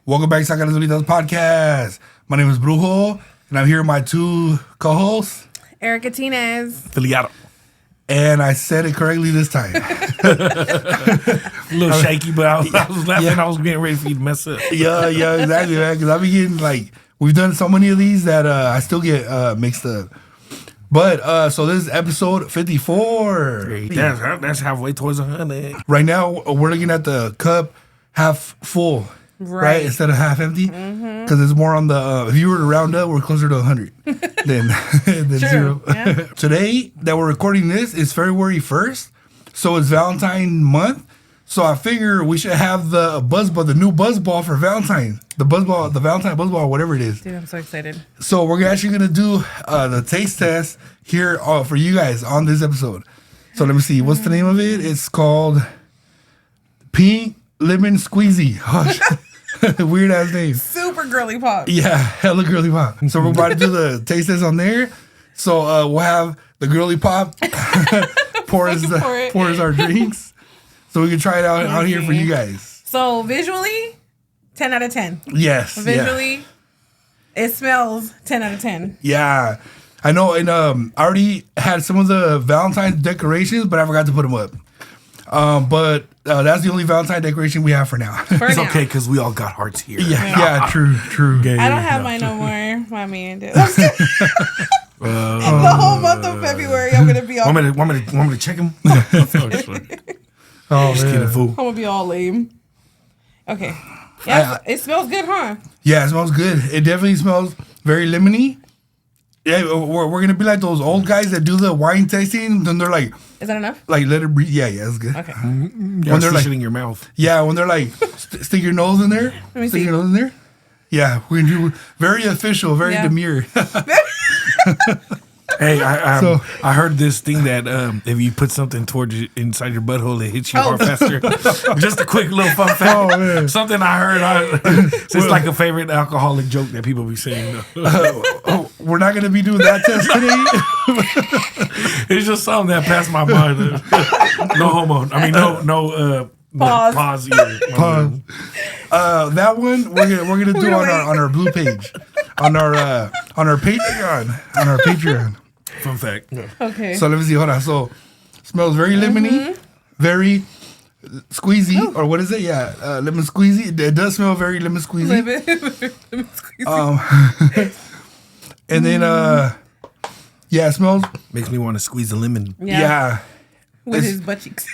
Welcome back to Saca las Bolitas podcast. My name is Brujo, and I'm here with my two co-hosts, Erica Tinez. Filiato. and I said it correctly this time. A little shaky, but I was laughing. Yeah. I was getting ready for you to mess up. yeah, exactly, man. Because I've been getting we've done so many of these that I still get mixed up. But so this is episode 54. That's halfway towards 100. Right now we're looking at the cup half full, right? Instead of half empty, because it's more on the. If you were to round up, we're closer to 100 than zero. Yeah. Today that we're recording this is February 1st, so it's Valentine month. So I figure we should have the Buzzball, the new Buzzball for Valentine, the Valentine Buzzball, whatever it is. Dude, I'm so excited. So we're actually gonna do the taste test here for you guys on this episode. So let me see, what's the name of it? It's called Pink Lemon Squeezy. Weird ass name. Super girly pop. Yeah, hella girly pop. So we're about to do the taste test on there. So we'll have the girly pop pours our drinks, so we can try it out here for you guys. So visually, 10 out of 10. Yes. Visually, it smells 10 out of 10. Yeah. I know, and I already had some of the Valentine's decorations, but I forgot to put them up. But that's the only Valentine decoration we have for now. It's okay because we all got hearts here. Yeah, true. I don't have mine no more. My man did. The whole month of February, I'm gonna be all. Want me to check him? Oh, Just kidding, fool. I'm gonna be all lame. Okay. Yeah, it smells good, huh? Yeah, it smells good. It definitely smells very lemony. Yeah, we're gonna be like those old guys that do the wine tasting, and they're like, Is that enough? let it breathe. Yeah, that's good. Okay. When they're they're like- in your mouth. Yeah, when they're like, stick your nose in there. me Stick see. your nose in there. Yeah, we're gonna do very official, very Yeah. demure. Hey, So- I heard this thing that if you put something towards you, inside your butthole, it hits you hard faster. Just a quick little fun fact. Oh, man. Something I heard. It's like a favorite alcoholic joke that people be saying. We're not gonna be doing that test today. It's just something that passed my mind. No homo. I mean, no. Pause. Pause. Either. Pause. That one we're gonna do on our blue page, on our Patreon. Fun fact. Okay. So let me see. Hold on. So smells very lemony, very squeezy, or what is it? Yeah, lemon squeezy. It does smell very lemon squeezy. Lemon squeezy. And then yeah, it smells. Makes me want to squeeze a lemon. Yeah. With it's- his butt cheeks.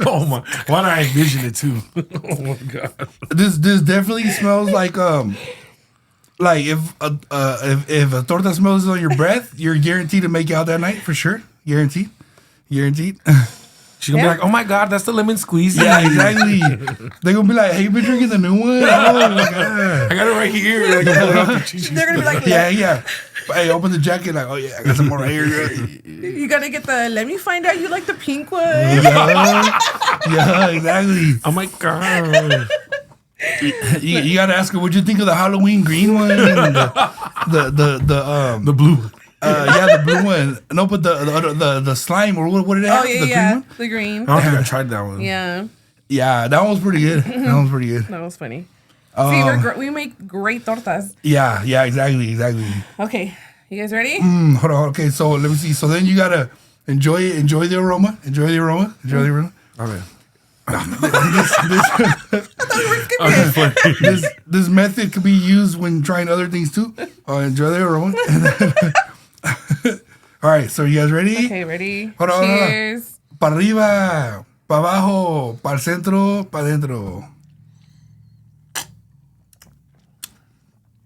Oh my! Why did I envision it too? Oh my god! This definitely smells like if a torta smells on your breath, you're guaranteed to make it out that night for sure. Guaranteed. She's gonna be like, "Oh my god, that's the lemon squeeze." Yeah, exactly. They're gonna be like, "Hey, you been drinking the new one?" Oh my god. I got it right here. I can pull it off the cheese. They're gonna be like, Yeah. Hey, open the jacket. Like, oh yeah, I got some more right here. you gotta get the. Let me find out you like the pink one. Yeah, exactly. Oh my god! You gotta ask her, what'd you think of the Halloween green one and The blue. the blue one. No, but the slime or what did it have? Oh yeah, the yeah. green one? The green. I don't think I tried that one. Yeah, Yeah, that one was pretty good. that was funny. See, we make great tortas. Yeah, exactly. Okay, you guys ready? Hold on. Okay, so let me see. So then you gotta enjoy the aroma. Okay. This method could be used when trying other things too. Enjoy the aroma. All right, so you guys ready? Okay, ready? Hold on. Cheers. Pa arriba, pa abajo, pa el centro, pa dentro.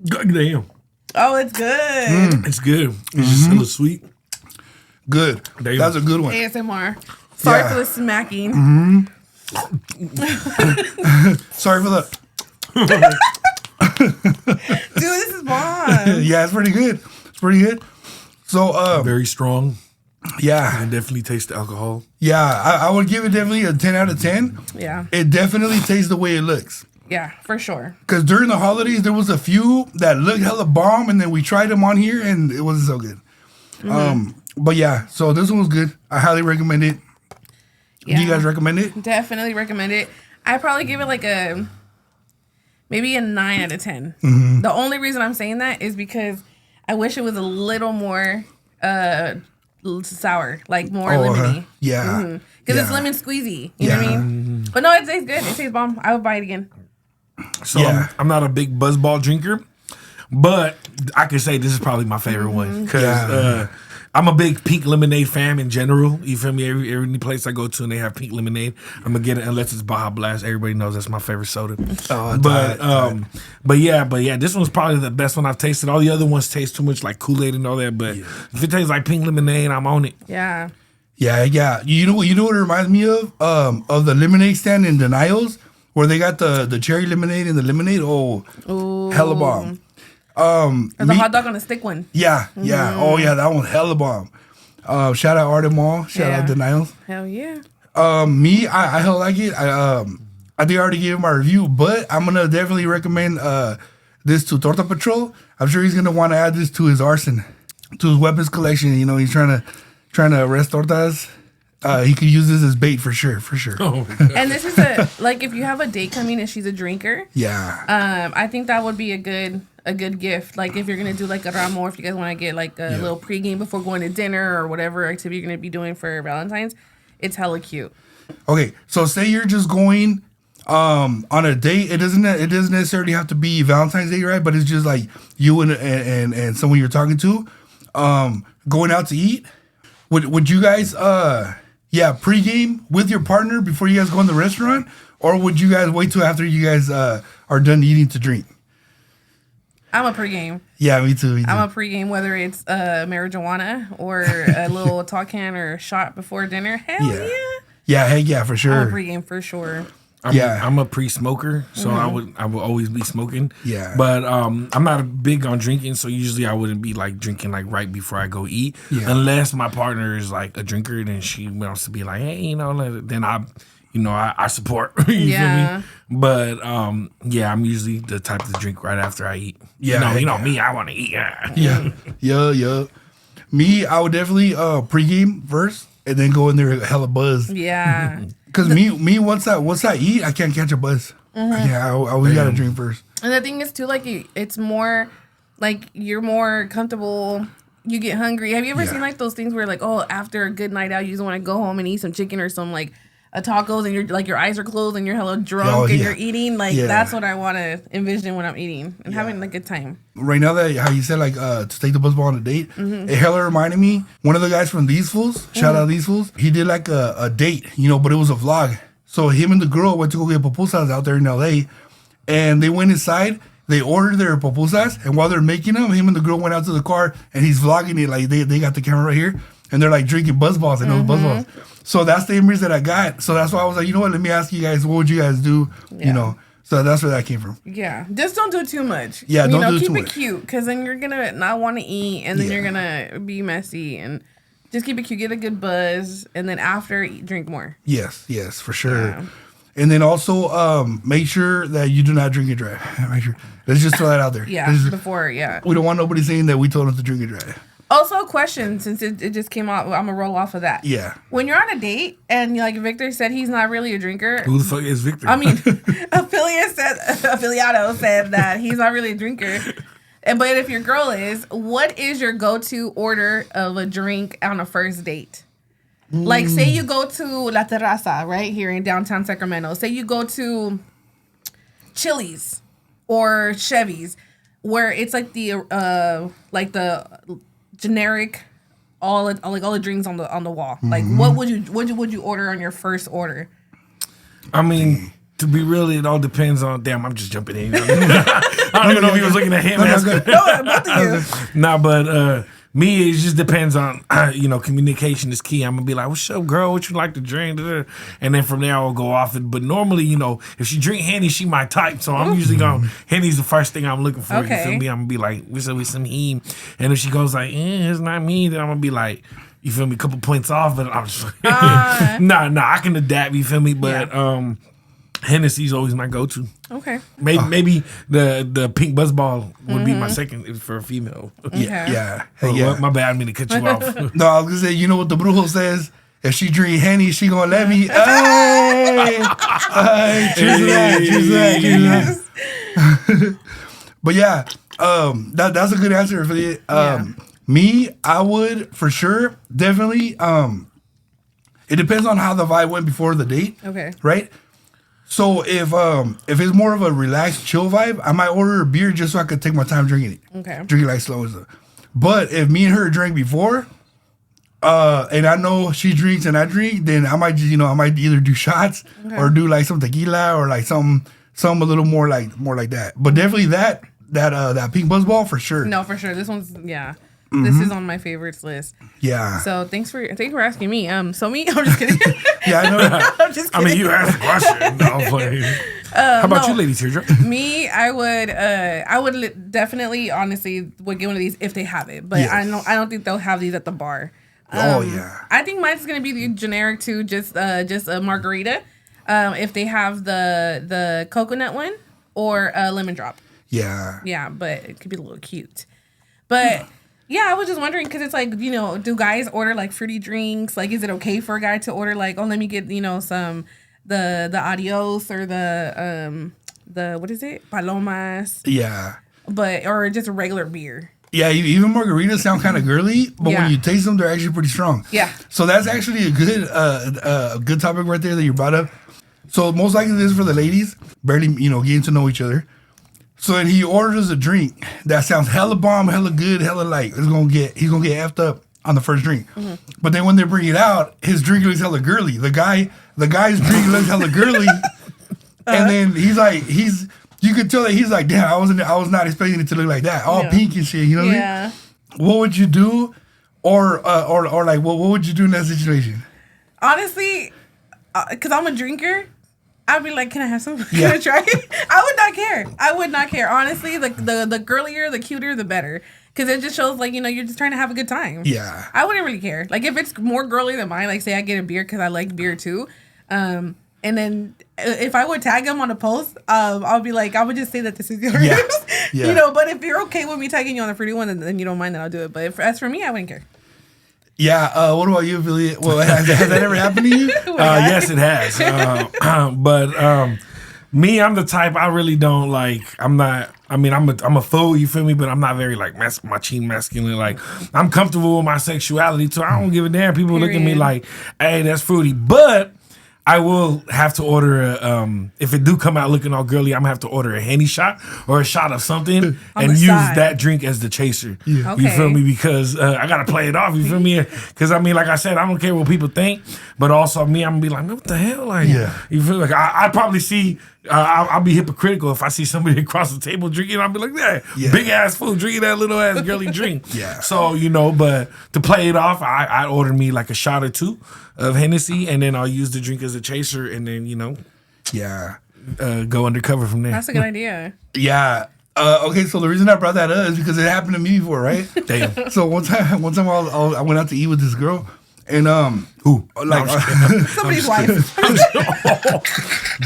God damn. Oh, it's good. It's good. It's just a little sweet. Good. Damn. That's a good one. ASMR. Sorry Yeah. for the smacking. Sorry for the. Dude, this is bomb. Yeah, it's pretty good. So, Very strong. yeah. I definitely taste the alcohol. Yeah, I would give it definitely a 10 out of 10. Yeah. It definitely tastes the way it looks. Yeah, for sure. Because during the holidays, there was a few that looked hella bomb, and then we tried them on here, and it wasn't so good. But yeah, so this one was good. I highly recommend it. Yeah. Do you guys recommend it? Definitely recommend it. I probably give it like a maybe a 9 out of 10. The only reason I'm saying that is because I wish it was a little more sour, like more lemony. Yeah. Because it's lemon squeezy. You know what I mean? But no, it tastes good. It tastes bomb. I would buy it again. So I'm not a big Buzzball drinker, but I can say this is probably my favorite one because I'm a big pink lemonade fan in general. You feel me? Every place I go to and they have pink lemonade, I'm gonna get it unless it's Baja Blast. Everybody knows that's my favorite soda. But yeah, this one's probably the best one I've tasted. All the other ones taste too much like Kool-Aid and all that. But if it tastes like pink lemonade, I'm on it. Yeah. Yeah. You know what it reminds me of the lemonade stand in Denials where they got the cherry lemonade and the lemonade. Oh, hella bomb. Or the hot dog on a stick one. Yeah. Oh yeah, that one hella bomb. Shout out Art Mall. Shout out Denials. Hell yeah. Me, I hella like it. I think I already gave my review, but I'm gonna definitely recommend this to Torta Patrol. I'm sure he's gonna want to add this to his arsenal, to his weapons collection. You know, he's trying to arrest tortas. He could use this as bait for sure. Oh, and this is like if you have a date coming and she's a drinker. Yeah. I think that would be a good gift. Like if you're gonna do like a ramo, if you guys want to get like a little pregame before going to dinner or whatever activity you're gonna be doing for Valentine's, it's hella cute. Okay, so say you're just going on a date. It doesn't necessarily have to be Valentine's Day, right? But it's just like you and someone you're talking to, going out to eat. Would you guys pregame with your partner before you guys go in the restaurant, or would you guys wait till after you guys are done eating to drink? I'm a pregame. Yeah, me too. I'm a pregame, whether it's marijuana or a little talk can or a shot before dinner. Hell yeah. Yeah, heck yeah, for sure. I'm a pregame for sure. I'm a pre-smoker, so I would always be smoking. Yeah. But I'm not big on drinking, so usually I wouldn't be like drinking like right before I go eat. Yeah. Unless my partner is like a drinker, then she wants to be like, hey, then I support. You feel me? But I'm usually the type to drink right after I eat. Yeah. Me, I want to eat. Yeah. Me, I would definitely pregame first and then go in there hella buzz. Yeah. Because me once I eat, I can't catch a buzz. I always gotta drink first. And the thing is too, like it's more like you're more comfortable. You get hungry. Have you ever seen like those things where like, oh, after a good night out, you just want to go home and eat some chicken or some like a tacos, and you're like your eyes are closed and you're hella drunk and you're eating. Like that's what I want to envision when I'm eating and having a good time. Right now that how you said like to take the Buzzball on a date, it hella reminded me one of the guys from These Fools. Shout out These Fools. He did like a date, but it was a vlog. So him and the girl went to go get pupusas out there in LA, and they went inside. They ordered their pupusas, and while they're making them, him and the girl went out to the car, and he's vlogging it. Like they got the camera right here, and they're like drinking Buzzballs and those Buzzballs. So that's the image that I got. So that's why I was like, you know what? Let me ask you guys, what would you guys do? So that's where that came from. Yeah, just don't do too much. Yeah, don't do keep too it much. Cute, because then you're gonna not want to eat, and then you're gonna be messy. And just keep it cute, get a good buzz, and then after drink more. Yes, for sure. Yeah. And then also make sure that you do not drink it dry. Make sure. Let's just throw that out there. Before. We don't want nobody saying that we told them to drink it dry. Also, a question, since it just came out, I'm gonna roll off of that. Yeah. When you're on a date and like Victor said he's not really a drinker. Who the fuck is Victor? I mean, Affiliado said that he's not really a drinker. But if your girl is, what is your go-to order of a drink on a first date? Like, say you go to La Terraza, right here in downtown Sacramento. Say you go to Chili's or Chevy's, where it's like the generic, all the drinks on the wall. Like, what would you order on your first order? I mean, to be real, it all depends on. Damn, I'm just jumping in. I don't even know if he was looking at him. No, both of you. Nah, but me, it just depends on, communication is key. I'm going to be like, what's up, girl? What you like to drink? And then from there, I'll go off it. But normally, if she drink Henny, she my type. So I'm usually going, Henny's the first thing I'm looking for. Okay. You feel me? I'm going to be like, what's up with some Henny? And if she goes like, it's not me, then I'm going to be like, you feel me? A couple points off. But I'm just like, nah, I can adapt, you feel me? But Hennessy's always my go-to. Okay. Maybe the pink Buzzball would be my second for a female. Okay. Yeah. My bad, I didn't mean to cut you off. No, I was gonna say, you know what the brujo says? If she drink Henny, she gonna let me. Hey, cheers to that. But yeah, that's a good answer for the. Me, I would for sure, definitely. It depends on how the vibe went before the date. Okay. Right. So if it's more of a relaxed, chill vibe, I might order a beer just so I could take my time drinking it. Okay. Drinking like slow and stuff. But if me and her drank before, and I know she drinks and I drink, then I might just, I might either do shots or do like some tequila or like some a little more like that. But definitely that pink Buzzball for sure. No, for sure. This one's This is on my favorites list. Yeah. So thanks for asking me. So me, I'm just kidding. Yeah, I know. I'm just kidding. I mean, you asked a question. No, I'm playing. How about you, ladies? Teardrop? Me, I would definitely, honestly, would get one of these if they have it. But Yes. I don't think they'll have these at the bar. Yeah. I think mine's gonna be the generic too, just a margarita. If they have the coconut one or a lemon drop. Yeah. Yeah, but it could be a little cute. But yeah, I was just wondering because it's like, do guys order like fruity drinks? Like, is it okay for a guy to order like, oh, let me get some the adios or the what is it, palomas? Yeah. Or just a regular beer. Yeah, even margaritas sound kind of girly, but when you taste them, they're actually pretty strong. Yeah. So that's actually a good topic right there that you brought up. So most likely this is for the ladies, barely getting to know each other. So then he orders a drink that sounds hella bomb, hella good, hella like he's gonna get effed up on the first drink. Mm-hmm. But then when they bring it out, his drink looks hella girly. The guy's drink looks hella girly, and then you could tell that he's like, damn, I was not expecting it to look like that, all pink and shit. You know what I mean? What would you do, or like what would you do in that situation? Honestly, because I'm a drinker. I'd be like, can I have some? Can I try it? I would not care. Honestly, the girlier, the cuter, the better. Because it just shows, like, you're just trying to have a good time. Yeah. I wouldn't really care. Like, if it's more girly than mine, like, say I get a beer because I like beer too. And then if I would tag him on a post, I'll be like, I would just say that this is yours. Yeah. But if you're okay with me tagging you on the fruity one, then you don't mind, then I'll do it. But as for me, I wouldn't care. Yeah. What about you, Billy? Well, has that ever happened to you? Yes, it has. But me, I'm the type I really don't like. I'm a fool. You feel me? But I'm not very like masculine. Like I'm comfortable with my sexuality, so I don't give a damn. People look at me like, "Hey, that's fruity," but I will have to order if it do come out looking all girly, I'm gonna have to order a Henny shot or a shot of something and use that drink as the chaser. Yeah. Okay. You feel me? Because I gotta play it off. You feel me? Because like I said, I don't care what people think, but also me, I'm gonna be like, what the hell? Like, you feel like I'd probably see. I'll be hypocritical if I see somebody across the table drinking. I'll be like, big ass fool drinking that little ass girly drink. Yeah. So but to play it off, I order me like a shot or two of Hennessy, and then I'll use the drink as a chaser, and then go undercover from there. That's a good idea. Yeah. Okay, so the reason I brought that up is because it happened to me before, right? Damn. So one time I went out to eat with this girl, and who? Like somebody's wife.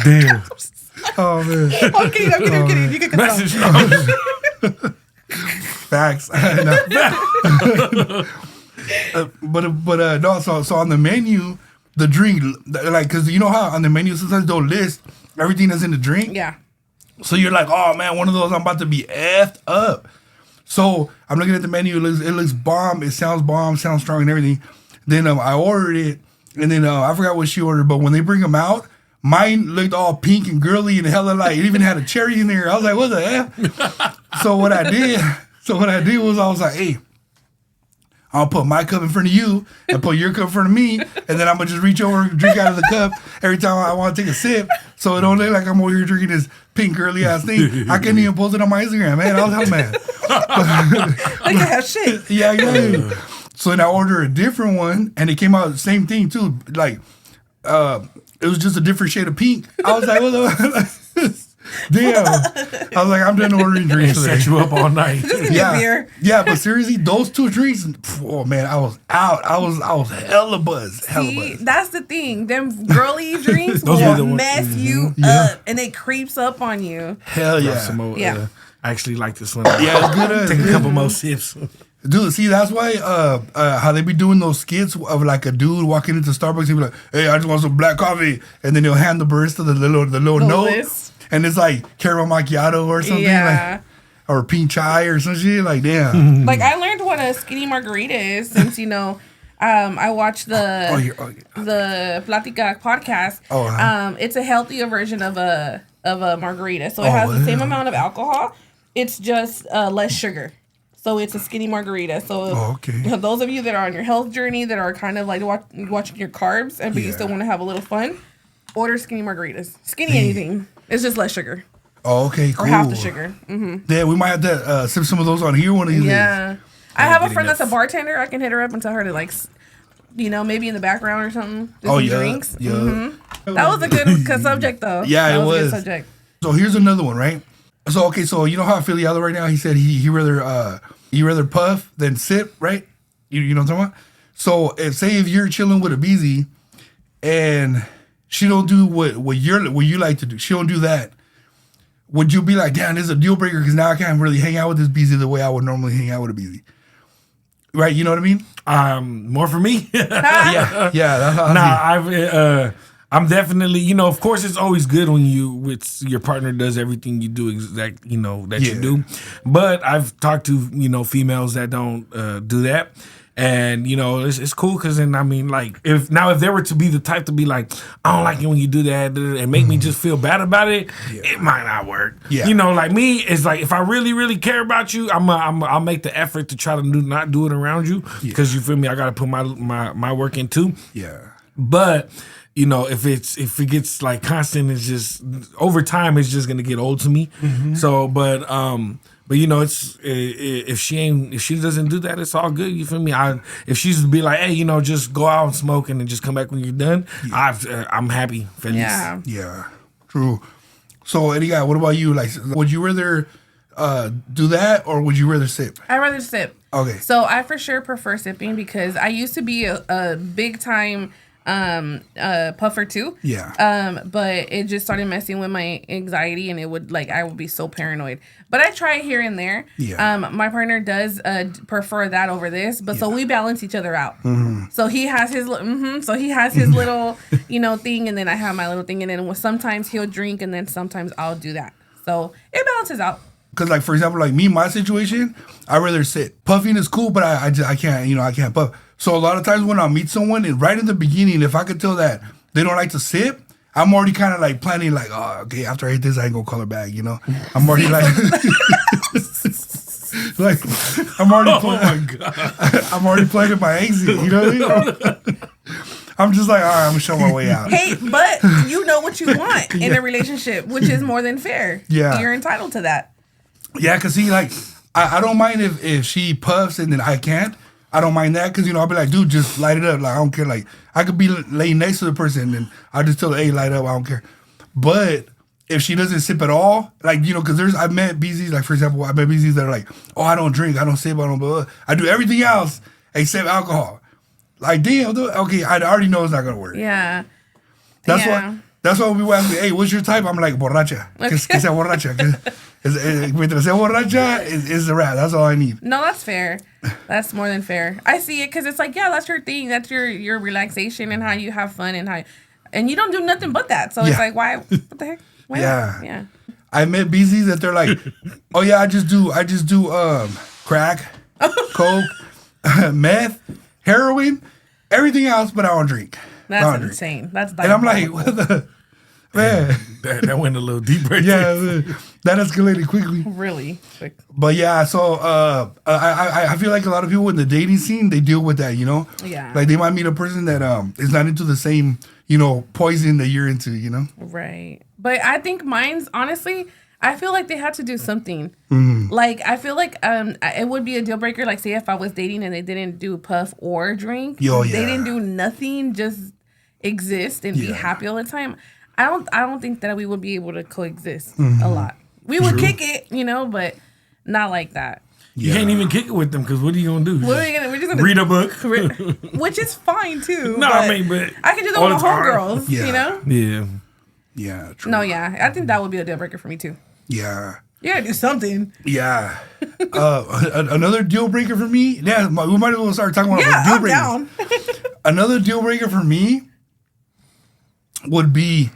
Damn. Oh man. I'm kidding. You can message. Facts. But no. So on the menu, the drink, like, because you know how on the menu sometimes they'll list everything that's in the drink. Yeah. So you're like, oh man, one of those I'm about to be effed up. So I'm looking at the menu. It looks bomb. It sounds bomb. Sounds strong and everything. Then I ordered it, and then I forgot what she ordered. But when they bring them out, mine looked all pink and girly and hella like it even had a cherry in there. I was like, what the hell? So what I did was I was like, hey, I'll put my cup in front of you and put your cup in front of me, and then I'm gonna just reach over and drink out of the cup every time I want to take a sip, so it don't look like I'm over here drinking this pink girly ass thing. I couldn't even post it on my Instagram, man. I was hell mad. Like I have shit. Yeah, exactly. So then I ordered a different one, and it came out the same thing too. Like, it was just a different shade of pink. I was like, what the? Damn. I was like, I'm done ordering drinks. Set you up all night. Beer. Yeah, but seriously, those two drinks, oh man, I was out. I was hella buzzed. See, that's the thing. Them girly drinks will mess you up, and it creeps up on you. Hell yeah. I actually like this one. Yeah, good. Take a couple more sips. Dude, see, that's why how they be doing those skits of like a dude walking into Starbucks and be like, hey, I just want some black coffee. And then he'll hand the barista the little note. List. and it's like caramel macchiato or something, like, or pink chai or some shit. Like, damn. Like, I learned what a skinny margarita is since, I watched the Platica podcast. It's a healthier version of a margarita. So it has the same amount of alcohol. It's just less sugar. So it's a skinny margarita. So those of you that are on your health journey, that are kind of like watching your carbs, but you still want to have a little fun, order skinny margaritas. Skinny anything. It's just less sugar. Oh, okay, cool. Or half the sugar. Mm-hmm. Yeah, we might have to sip some of those on here one of these days. I have a friend that's a bartender. I can hit her up and tell her to, like, maybe in the background or something. Do some drinks. Yeah. Mm-hmm. That was a good subject, though. Yeah, that it was. A good subject. So here's another one, right? So, so you know how Filiado right now, he said he rather puff than sip, right? You know what I'm talking about? So if you're chilling with a BZ and she don't do what you like to do, she don't do that, would you be like, damn, this is a deal breaker because now I can't really hang out with this BZ the way I would normally hang out with a BZ? Right, you know what I mean? More for me. yeah. That's how I'm definitely, of course, it's always good when your partner does everything you do that you do. But I've talked to females that don't do that, and it's cool because then if they were to be the type to be like, I don't like it when you do that and make me just feel bad about it, it might not work. Yeah. Like me, it's like if I really really care about you, I'll make the effort to try to not do it around you because you feel me. I got to put my work in too. Yeah. But if it gets like constant, it's just over time, it's just gonna get old to me. Mm-hmm. So, but it's if she doesn't do that, it's all good. You feel me? If she's to be like, hey, just go out and smoke and then just come back when you're done, I'm happy. Feliz. Yeah, true. So, Eddie guy, what about you? Like, would you rather do that or would you rather sip? I'd rather sip. Okay. So I for sure prefer sipping because I used to be a big time puffer too. Yeah. But it just started messing with my anxiety and I would be so paranoid. But I try here and there. Yeah. My partner does prefer that over this, but so we balance each other out. Mm-hmm. So he has his little thing, and then I have my little thing, and then sometimes he'll drink, and then sometimes I'll do that. So it balances out. Because, like, for example, like me, my situation, I'd rather sit. Puffing is cool, but I can't, I can't puff. So a lot of times when I meet someone, and right in the beginning, if I could tell that they don't like to sip, I'm already kind of like planning, like, oh, okay, after I hit this, I ain't gonna call her back, I'm already like, I'm already planning. I'm already planning my exit, you know what I mean? I'm just like, all right, I'm gonna show my way out. Hey, but you know what you want in a relationship, which is more than fair. Yeah, you're entitled to that. Yeah, cause see, like, I don't mind if she puffs and then I can't. I don't mind that because, I'll be like, dude, just light it up. Like, I don't care. Like, I could be laying next to the person and I'll just tell her, hey, light up. I don't care. But if she doesn't sip at all, like, because I've met BZs, like, for example, I met BZs that are like, oh, I don't drink, I don't sip, I don't blah, blah. I do everything else except alcohol. Like, damn, dude, okay, I already know it's not going to work. Yeah. That's why when people ask me, hey, what's your type? I'm like, borracha. Que sea borracha. Mientras sea borracha, is the rap. That's all I need. No, that's fair. That's more than fair. I see it because it's like, yeah, that's your thing. That's your relaxation and how you have fun and you don't do nothing but that. So it's like, why? What the heck? Why not? Yeah. I met BZs that they're like, oh yeah, I just do crack, coke, meth, heroin, everything else, but I don't drink. That's insane. That's and I'm like, what the man? That went a little deeper. Yeah, that escalated quickly. Really quick. But yeah, so I feel like a lot of people in the dating scene, they deal with that, Yeah. Like they might meet a person that is not into the same, poison that you're into, Right. But I think mine's honestly, I feel like they had to do something. Mm-hmm. Like, I feel like it would be a deal breaker. Like, say if I was dating and they didn't do puff or drink, they didn't do nothing, just exist and be happy all the time. I don't think that we would be able to coexist a lot. We would kick it, but not like that. You can't even kick it with them because what are you gonna do? We're just gonna read a book, which is fine too. No, I mean, but I can do that with my homegirls. Yeah. Yeah. True. No, yeah. I think that would be a deal breaker for me too. Yeah. You gotta do something. Yeah. Another deal breaker for me. Yeah, we might as well start talking about deal breakers. Down. Another deal breaker for me would be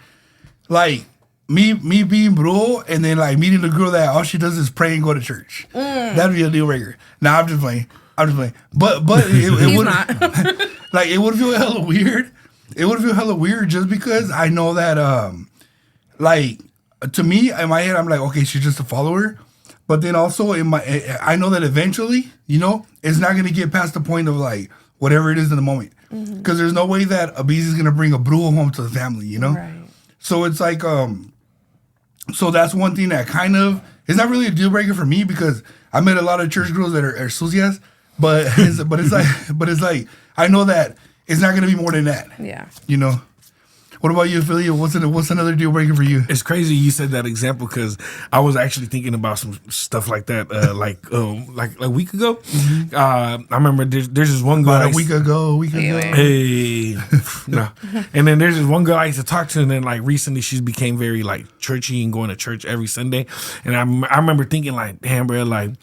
like me being bro, and then like meeting a girl that all she does is pray and go to church. That'd be a deal breaker. Nah, I'm just playing. But it would like it would feel hella weird. It would feel hella weird just because I know that like to me in my head I'm like, okay, she's just a follower. But then also I know that eventually, you know, it's not gonna get past the point of like whatever it is in the moment. Because there's no way that a bees is gonna bring a brujo home to the family, you know? Right. So it's like so that's one thing that kind of it's not really a deal breaker for me because I met a lot of church girls that are sucias, but it's like I know that it's not gonna be more than that. Yeah. You know. What about you, Ophelia? What's another deal breaker for you? It's crazy you said that example because I was actually thinking about some stuff like that, like a week ago. I remember there's this one girl. About a week ago. Hey, no. And then there's this one girl I used to talk to, and then like recently she's became very like churchy and going to church every Sunday. And I remember thinking like, damn, bro, like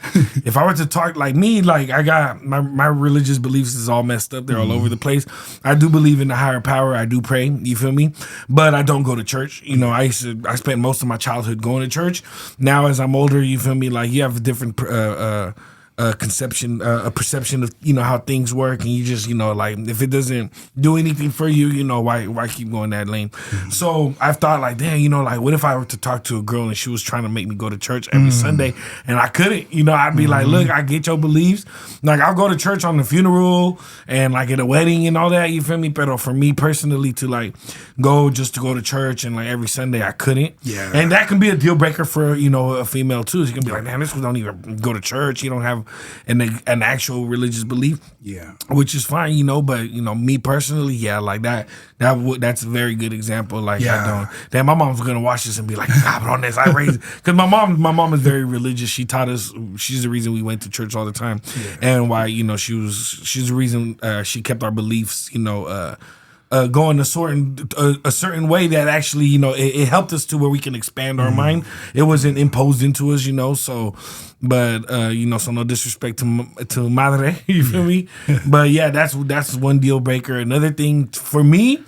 if I were to talk like me, like I got my religious beliefs is all messed up. They're all over the place. I do believe in the higher power. I do pray. You feel me? But I don't go to church. You know, I spent most of my childhood going to church. Now, as I'm older, you feel me? Like you have a different perception of, you know, how things work, and you just, you know, like if it doesn't do anything for you, you know, why keep going that lane? So I've thought like, damn, you know, like what if I were to talk to a girl and she was trying to make me go to church every Sunday and I couldn't? You know, I'd be like, look, I get your beliefs. Like I'll go to church on the funeral and like at a wedding and all that. You feel me? But for me personally, to like go to church and like every Sunday, I couldn't. Yeah. And that can be a deal breaker for, you know, a female too. She can be like, man, this one don't even go to church. You don't have an actual religious belief, which is fine, you know. But you know, me personally, yeah, like that's a very good example. Like, I don't. Then my mom's gonna watch this and be like, cabrones, I raised because my mom is very religious. She taught us. She's the reason we went to church all the time, and why, you know, she's the reason she kept our beliefs, you know, going a certain way that actually, you know, it helped us to where we can expand our mind. It wasn't imposed into us, you know. So, but you know, so no disrespect to madre, you feel me? But yeah, that's one deal breaker. Another thing for me,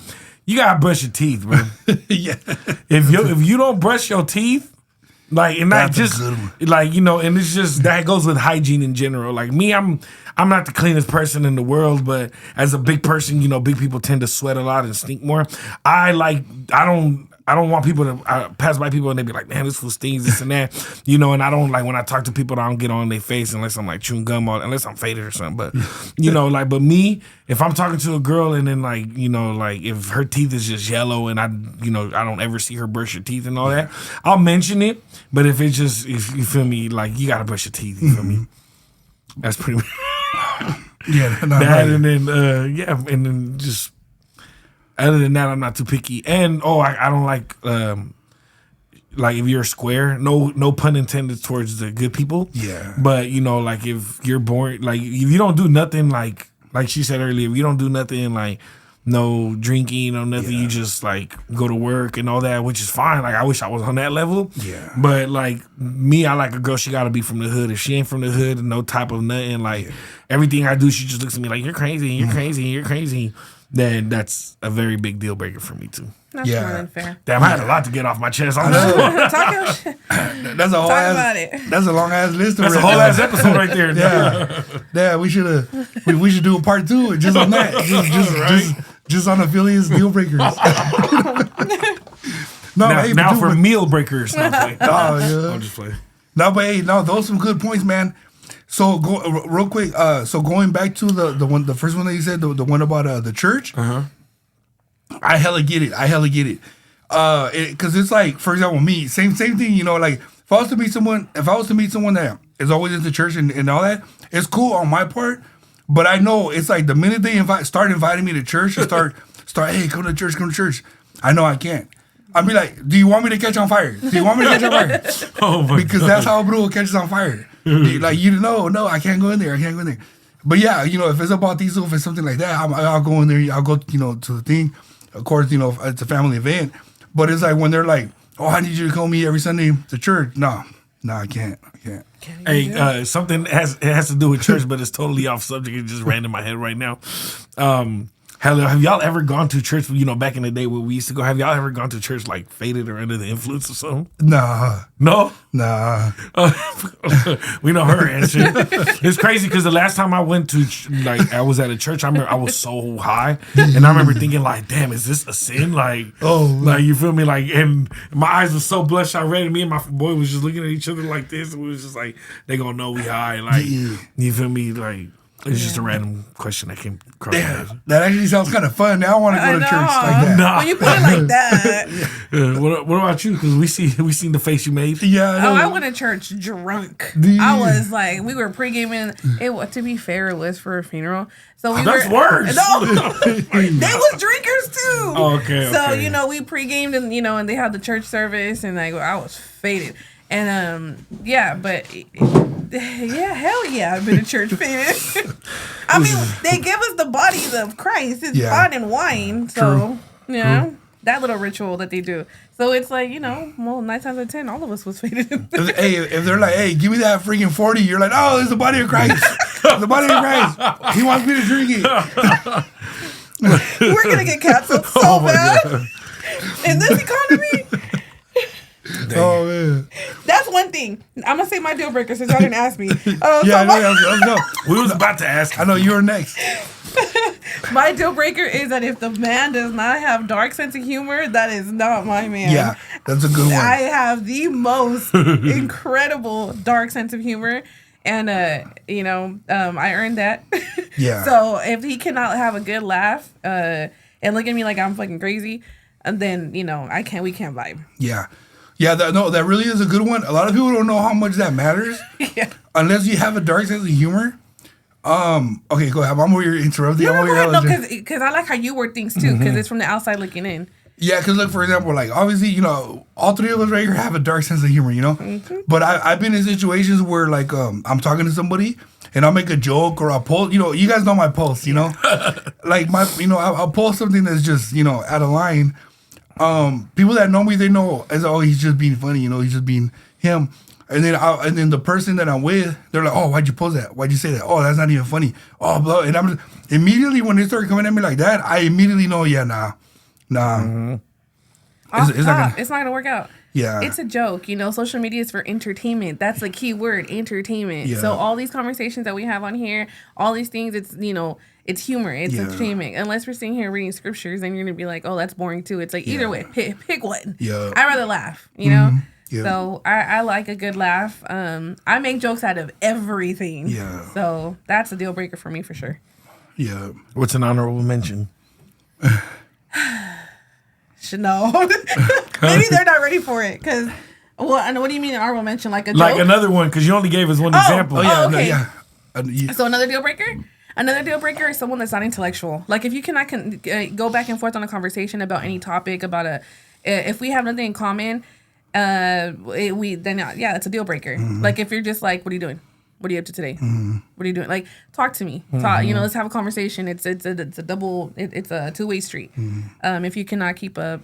you gotta brush your teeth, bro. If you don't brush your teeth, like, and not just like, you know, and it's just that goes with hygiene in general. Like me, I'm not the cleanest person in the world, but as a big person, you know, big people tend to sweat a lot and stink more. I don't want people to pass by people and they be like, man, this fool stings, this and that, you know. And I don't like when I talk to people, I don't get on their face unless I'm like chewing gum or unless I'm faded or something. But you know, like, but me, if I'm talking to a girl and then like, you know, like if her teeth is just yellow and I don't ever see her brush her teeth and all that, I'll mention it. But if it's just, if you feel me, like you gotta brush your teeth, you feel me? That's pretty much and then just. Other than that, I'm not too picky, and I don't like if you're a square. No pun intended towards the good people. Yeah. But you know, like if you're born, like if you don't do nothing, like she said earlier, if you don't do nothing, like no drinking or nothing, you just like go to work and all that, which is fine. Like I wish I was on that level. Yeah. But like me, I like a girl. She got to be from the hood. If she ain't from the hood, and no type of nothing, like everything I do, she just looks at me like you're crazy, you're crazy, you're crazy. Then that's a very big deal breaker for me too. That's more than fair. Damn, I had a lot to get off my chest. Talk your shit. That's a whole That's a long ass list. That's a whole ass episode right there. Yeah. We should do a part 2 just on that. Just on affiliates deal breakers. Now for meal breakers. I'm just playing. No, but hey, those some good points, man. So real quick. So going back to the first one that you said, the one about the church. I hella get it. Because it's like, for example, me, same thing. You know, like if I was to meet someone that is always into church and all that, it's cool on my part. But I know it's like the minute they start inviting me to church and start, hey, come to church. I know I can't. I'll be like, do you want me to catch on fire? Because that's how Brujo catches on fire. Like, no, I can't go in there. But yeah, you know, if it's a bautizo, if it's something like that, I'll go in there. I'll go, you know, to the thing. Of course, you know, it's a family event. But it's like when they're like, oh, I need you to call me every Sunday to church. No, I can't. Hey, something has to do with church, but it's totally off subject. It just ran in my head right now. Have y'all ever gone to church? Back in the day where we used to go. Have y'all ever gone to church like faded or under the influence or something? Nah. No. Nah. We know her answer. It's crazy because the last time I went to I was at a church. I remember I was so high, and I remember thinking like, "Damn, is this a sin?" Like, you feel me? Like, and my eyes were so bloodshot red, and me and my boy was just looking at each other like this, and we was just like, "They gonna know we high." Like, you feel me? Like. It's just a random question that came across my head. That actually sounds kind of fun. Now I want to go to church like that. When you put it like that. What about you? Because we seen the face you made. Yeah. I went to church drunk. I was like, we were pre-gaming. To be fair, it was for a funeral. So that's worse. No, they was drinkers too. Oh, okay. So we pre-gamed and and they had the church service and I was faded. And hell yeah, I've been to church faded. I mean, they give us the body of Christ. It's bread and wine. So, that little ritual that they do. So it's like, 9 times out of 10, all of us was faded. Hey, if they're like, hey, give me that freaking 40, you're like, oh, it's the body of Christ. The body of Christ. He wants me to drink it. We're going to get canceled so bad. In this economy. Oh man, that's one thing. I'm gonna say my deal breaker since y'all didn't ask me. No. We was about to ask. I know you were next. My deal breaker is that if the man does not have dark sense of humor, that is not my man. Yeah, that's a good one. I have the most incredible dark sense of humor, and I earned that. Yeah. So if he cannot have a good laugh, and look at me like I'm fucking crazy, then we can't vibe. Yeah. Yeah, that really is a good one. A lot of people don't know how much that matters. Yeah. Unless you have a dark sense of humor. Okay, go ahead. I'm over here interrupting. No, because I like how you word things too, because it's from the outside looking in. Yeah, because look, for example, like obviously, all three of us right here have a dark sense of humor, Mm-hmm. But I've been in situations where like I'm talking to somebody and I'll make a joke or I'll post. You guys know my posts, like I'll post something that's just out of line. People that know me, they know he's just being funny, he's just being him. And then the person that I'm with, they're like, oh, why'd you post that? Why'd you say that? Oh, that's not even funny. Oh, blah. And I'm just, immediately when they start coming at me like that, I immediately know, nah. Mm-hmm. It's not gonna work out. Yeah. It's a joke, social media is for entertainment. That's the key word, entertainment. Yeah. So all these conversations that we have on here, all these things, it's it's humor, it's entertainment. Unless we're sitting here reading scriptures, then you're gonna be like, oh, that's boring too. It's like either way, pick one. Yeah. I'd rather laugh, Yeah. So I like a good laugh. I make jokes out of everything. Yeah. So that's a deal breaker for me for sure. Yeah. What's an honorable mention? No. Maybe they're not ready for it. Cause what do you mean an honorable mention? Like a joke? Like another one, because you only gave us one example. Oh, yeah. Okay. Yeah. So another deal breaker? Another deal breaker is someone that's not intellectual. Like if you cannot go back and forth on a conversation about any topic, if we have nothing in common, it's a deal breaker. Mm-hmm. Like if you're just like, what are you doing? What are you up to today? Mm-hmm. What are you doing? Like, talk to me. Talk, let's have a conversation. It's a two-way street. Mm-hmm. If you cannot keep up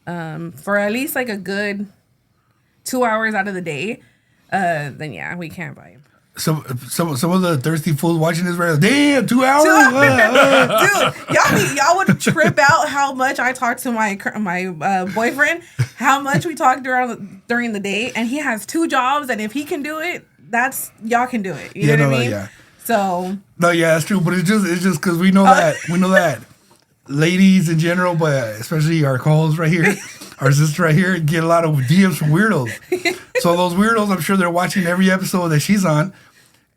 for at least like a good 2 hours out of the day, then yeah, we can't vibe. Some of the thirsty fools watching this right now, damn, 2 hours? Dude, y'all would trip out how much I talk to my boyfriend, how much we talk during the day, and he has 2 jobs, and if he can do it, y'all can do it. You know what I mean? Yeah. So no, yeah, that's true. But it's just because we know that ladies in general, but especially our calls right here, our sister right here, get a lot of DMs from weirdos. So those weirdos, I'm sure they're watching every episode that she's on.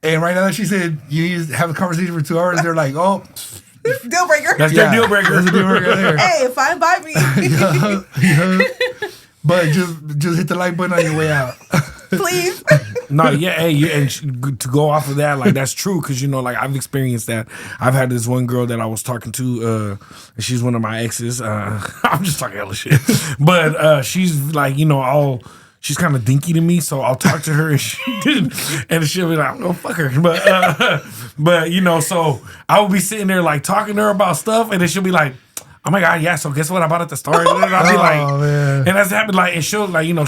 And right now that she said you need to have a conversation for 2 hours, they're like, oh, deal breaker. That's their deal breaker. That's a deal breaker there. Hey, fine by me. But just hit the like button on your way out. Please. No, yeah, hey, and to go off of that, like that's true, because like I've experienced that. I've had this one girl that I was talking to, and she's one of my exes. I'm just talking hella shit, but she's like, she's kind of dinky to me, so I'll talk to her and she'll be like, "Oh, fuck her," but so I will be sitting there like talking to her about stuff, and then she'll be like, oh my God, yeah, so guess what I bought at the store? And I'll be like, man. and that's happened like, and she'll like, you know,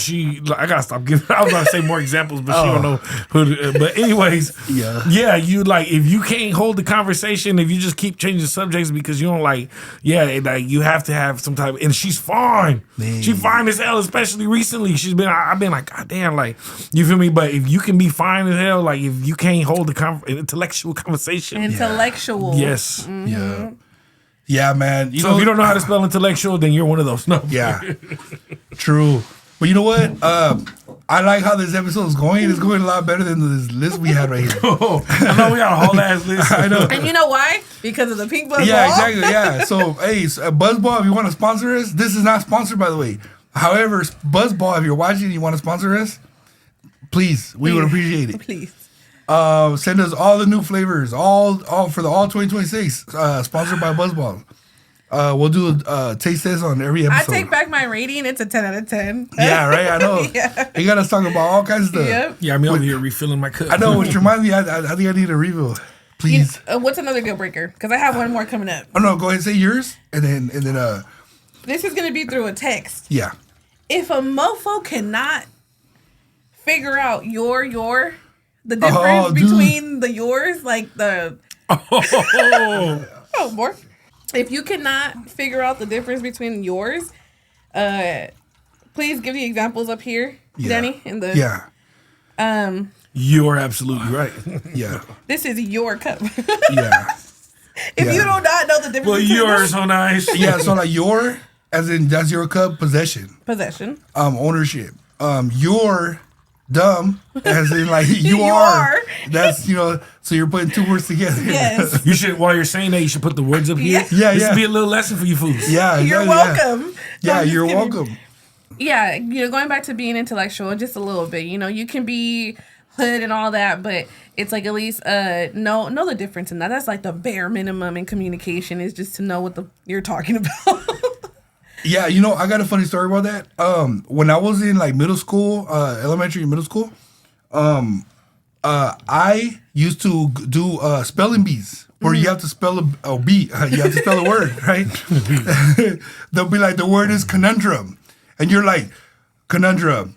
I gotta stop giving, I was gonna say more examples, but she don't know who, but anyways, yeah, you like, if you can't hold the conversation, if you just keep changing subjects because you don't like, like you have to have some type, and she's fine. She fine as hell, especially recently. I've been like, God damn, like, you feel me? But if you can be fine as hell, like if you can't hold the intellectual conversation. Yes. Mm-hmm. Yeah, man. So if you don't know how to spell intellectual, then you're one of those. No. Yeah. True. But you know what? I like how this episode is going. It's going a lot better than this list we had right here. I know we got a whole ass list. I know. And you know why? Because of the pink Buzzball. Yeah, exactly. Yeah. So, hey, Buzzball, if you want to sponsor us, this is not sponsored, by the way. However, Buzzball, if you're watching and you want to sponsor us, please, we would appreciate it. Please. Send us all the new flavors, all for the all 2026, sponsored by Buzzball. We'll do a taste test on every episode. I take back my rating. It's a 10 out of 10. Yeah, right. I know. Yeah. You got us talking about all kinds of stuff. Yep. Yeah, I'm over here refilling my cup. I know, which reminds me, I think I need a refill. Please. What's another deal breaker? Because I have one more coming up. Oh no, go ahead and say yours, and then This is gonna be through a text. yeah. If a mofo cannot figure out the difference between the yours, like the more. If you cannot figure out the difference between yours, please give the examples up here, Danny. In the You're absolutely right. Yeah. This is your cup. Yeah. If you do not know the difference, Well, yours so nice. Yeah. So like your, as in that's your cup, possession, ownership. Your dumb, as in like you are. That's so you're putting two words together. Yes. You should, while you're saying that, you should put the words up here. Yeah. This would be a little lesson for you fools. Yeah. You're welcome. Yeah, you're welcome. Yeah, going back to being intellectual just a little bit. You can be hood and all that, but it's like at least know the difference in that. That's like the bare minimum in communication is just to know what you're talking about. Yeah, I got a funny story about that. When I was in like middle school, elementary and middle school, I used to do spelling bees where you have to spell a B. You have to spell a word, right? They'll be like, the word is conundrum. And you're like, conundrum,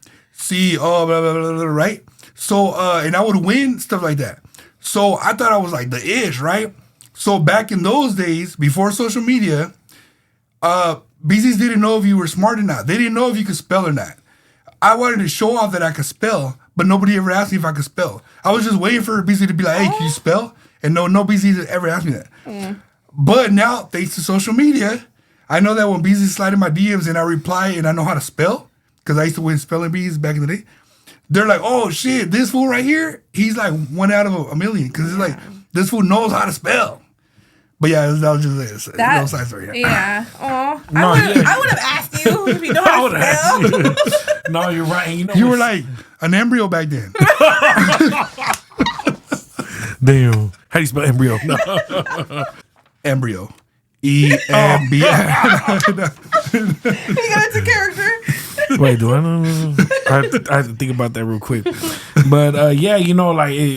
blah, blah, blah, blah, right? So, and I would win, stuff like that. So I thought I was like the ish, right? So back in those days, before social media, BZs didn't know if you were smart or not. They didn't know if you could spell or not. I wanted to show off that I could spell, but nobody ever asked me if I could spell. I was just waiting for a BZ to be like, hey, can you spell? And no BZ ever asked me that. But now, thanks to social media, I know that when BZ slide in my DMs and I reply and I know how to spell, because I used to win spelling bees back in the day, they're like, oh shit, this fool right here, he's like one out of a million. Because it's like, this fool knows how to spell. But yeah, that was just a little side story. Yeah. Oh, I would have asked you if you know how to spell. No, you're right. You were like an embryo back then. Damn. How do you spell embryo? No. Embryo. E-M-B. He got into character. Wait, do I know? I have to think about that real quick. But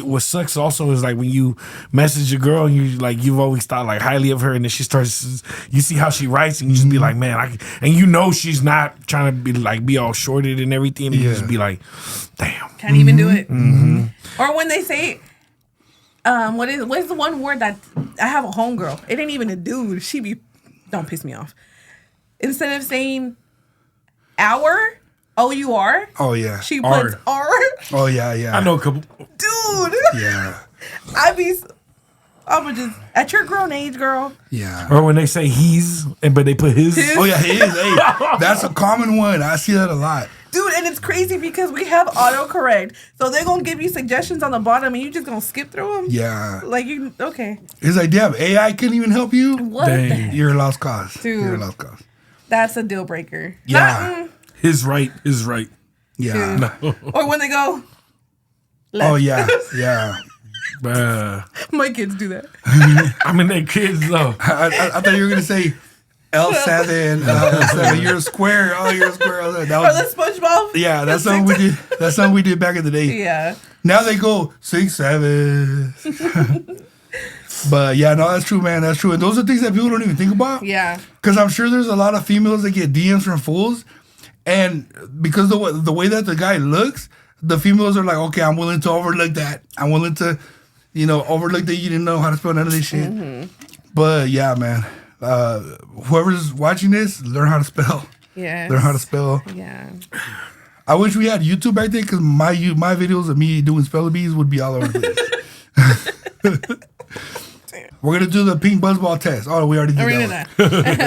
what sucks also is like when you message a girl and you've always thought like highly of her, and then she starts, you see how she writes, and you just be like, man, and she's not trying to be all shorted and everything, and you just be like, damn, can't even do it. Or when they say, what's the one word that I have a homegirl? It ain't even a dude. Don't piss me off. Instead of saying our, O-U-R. Oh yeah. She puts R. Oh yeah. I know a couple. Dude. Yeah. I'm just at your grown age, girl. Yeah. Or when they say he's, but they put his. Oh yeah, his. Hey, that's a common one. I see that a lot. Dude, and it's crazy because we have autocorrect. So they're going to give you suggestions on the bottom and you just going to skip through them? Yeah. Okay. It's like, damn, AI couldn't even help you? What? You're a lost cause. Dude. You're a lost cause. That's a deal breaker. Yeah. His right. Yeah. Or when they go left. Oh, yeah. Yeah. My kids do that. I mean, they kids, though. I thought you were going to say L7. You're a square. Oh, you're a square. Or the SpongeBob. Yeah, that's something we did. That's something we did back in the day. Yeah. Now they go 6, 7. But yeah, no, that's true, man. That's true. And those are things that people don't even think about. Yeah. Because I'm sure there's a lot of females that get DMs from fools. And because the way that the guy looks, the females are like, okay, I'm willing to overlook that. I'm willing to, overlook that you didn't know how to spell none of this shit. Mm-hmm. But yeah, man. Whoever's watching this, learn how to spell. Yeah. Learn how to spell. Yeah. I wish we had YouTube back then because my videos of me doing spelling bees would be all over the place. We're going to do the pink buzzball test. Oh, we already did that. 10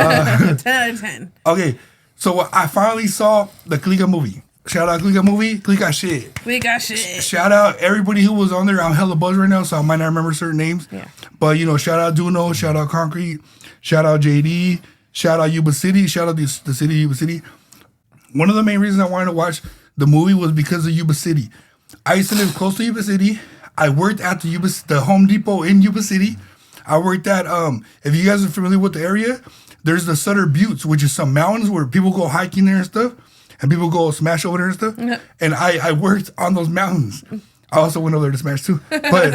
out of 10. Okay. So I finally saw the Klika movie. Shout out Klika movie. Klika shit. Klika shit. Shout out everybody who was on there. I'm hella buzzed right now, so I might not remember certain names. Yeah. But, shout out Duno. Shout out Concrete. Shout out JD. Shout out Yuba City. Shout out the city of Yuba City. One of the main reasons I wanted to watch the movie was because of Yuba City. I used to live close to Yuba City. I worked at the Home Depot in Yuba City. I worked at, if you guys are familiar with the area, there's the Sutter Buttes, which is some mountains where people go hiking there and stuff, and people go smash over there and stuff. Mm-hmm. And I worked on those mountains. I also went over there to smash too. But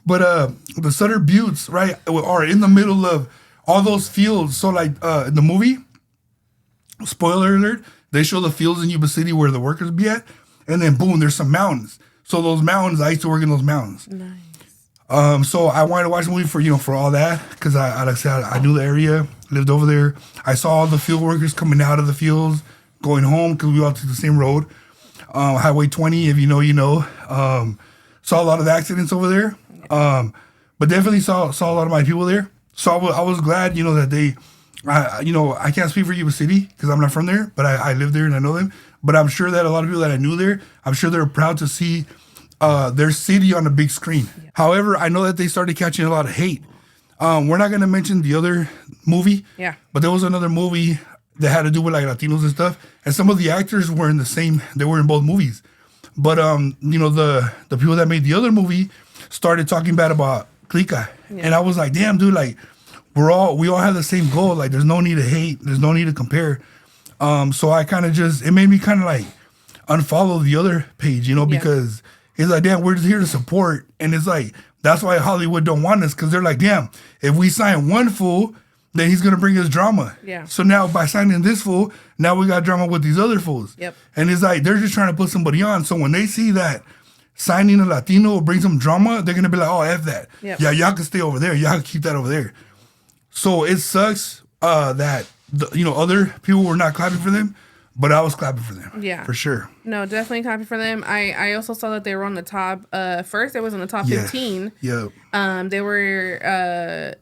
the Sutter Buttes, right, are in the middle of all those fields. So like in the movie, spoiler alert, they show the fields in Yuba City where the workers be at, and then boom, there's some mountains. So those mountains, I used to work in those mountains. Nice. So I wanted to watch the movie for all that because like I said, I knew the area, lived over there. I saw all the field workers coming out of the fields, going home because we all took the same road, Highway 20. If you know, you know. Saw a lot of accidents over there, but definitely saw a lot of my people there. So I was glad, that they, I can't speak for Yuba City because I'm not from there, but I live there and I know them. But I'm sure that a lot of people that I knew there, I'm sure they're proud to see their city on the big screen. Yeah. However, I know that they started catching a lot of hate. We're not going to mention the other movie. Yeah. But there was another movie that had to do with like Latinos and stuff. And some of the actors were in they were in both movies. But, the people that made the other movie started talking bad about Klika. Yeah. And I was like, damn, dude, like, we all have the same goal. Like, there's no need to hate. There's no need to compare. So I kind of it made me kind of like unfollow the other page, because it's like, damn, we're just here to support. And it's like, that's why Hollywood don't want us, because they're like, damn, if we sign one fool, then he's going to bring us drama. Yeah. So now by signing this fool, now we got drama with these other fools. Yep. And it's like, they're just trying to put somebody on. So when they see that signing a Latino brings them drama, they're going to be like, oh, F that. Yep. Yeah, y'all can stay over there. Y'all can keep that over there. So it sucks that, other people were not clapping for them. But I was clapping for them. Yeah. For sure. No, definitely clapping for them. I also saw that they were on the top. First, it was on the top 15. Yeah. They were,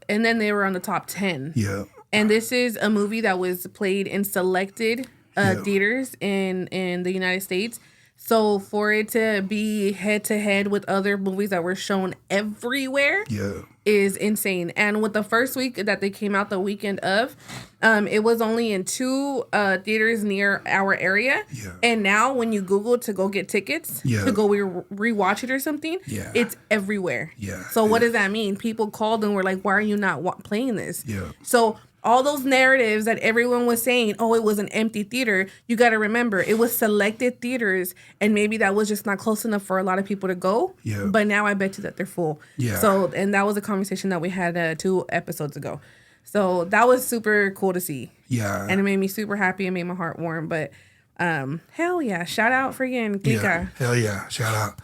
and then they were on the top 10. Yeah. And this is a movie that was played in selected theaters in the United States. So for it to be head to head with other movies that were shown everywhere is insane. And with the first week that they came out, the weekend of, it was only in 2 theaters near our area. Yeah. And now when you Google to go get tickets to go rewatch it or something, it's everywhere. Yeah. So what does that mean? People called and were like, why are you not playing this? Yeah. So all those narratives that everyone was saying, oh, it was an empty theater, you got to remember, it was selected theaters, and maybe that was just not close enough for a lot of people to go. Yeah. But now I bet you that they're full. Yeah. So, and that was a conversation that we had 2 episodes ago. So that was super cool to see. Yeah. And it made me super happy. It made my heart warm. But hell yeah. Shout out freaking Klika. Yeah. Hell yeah. Shout out.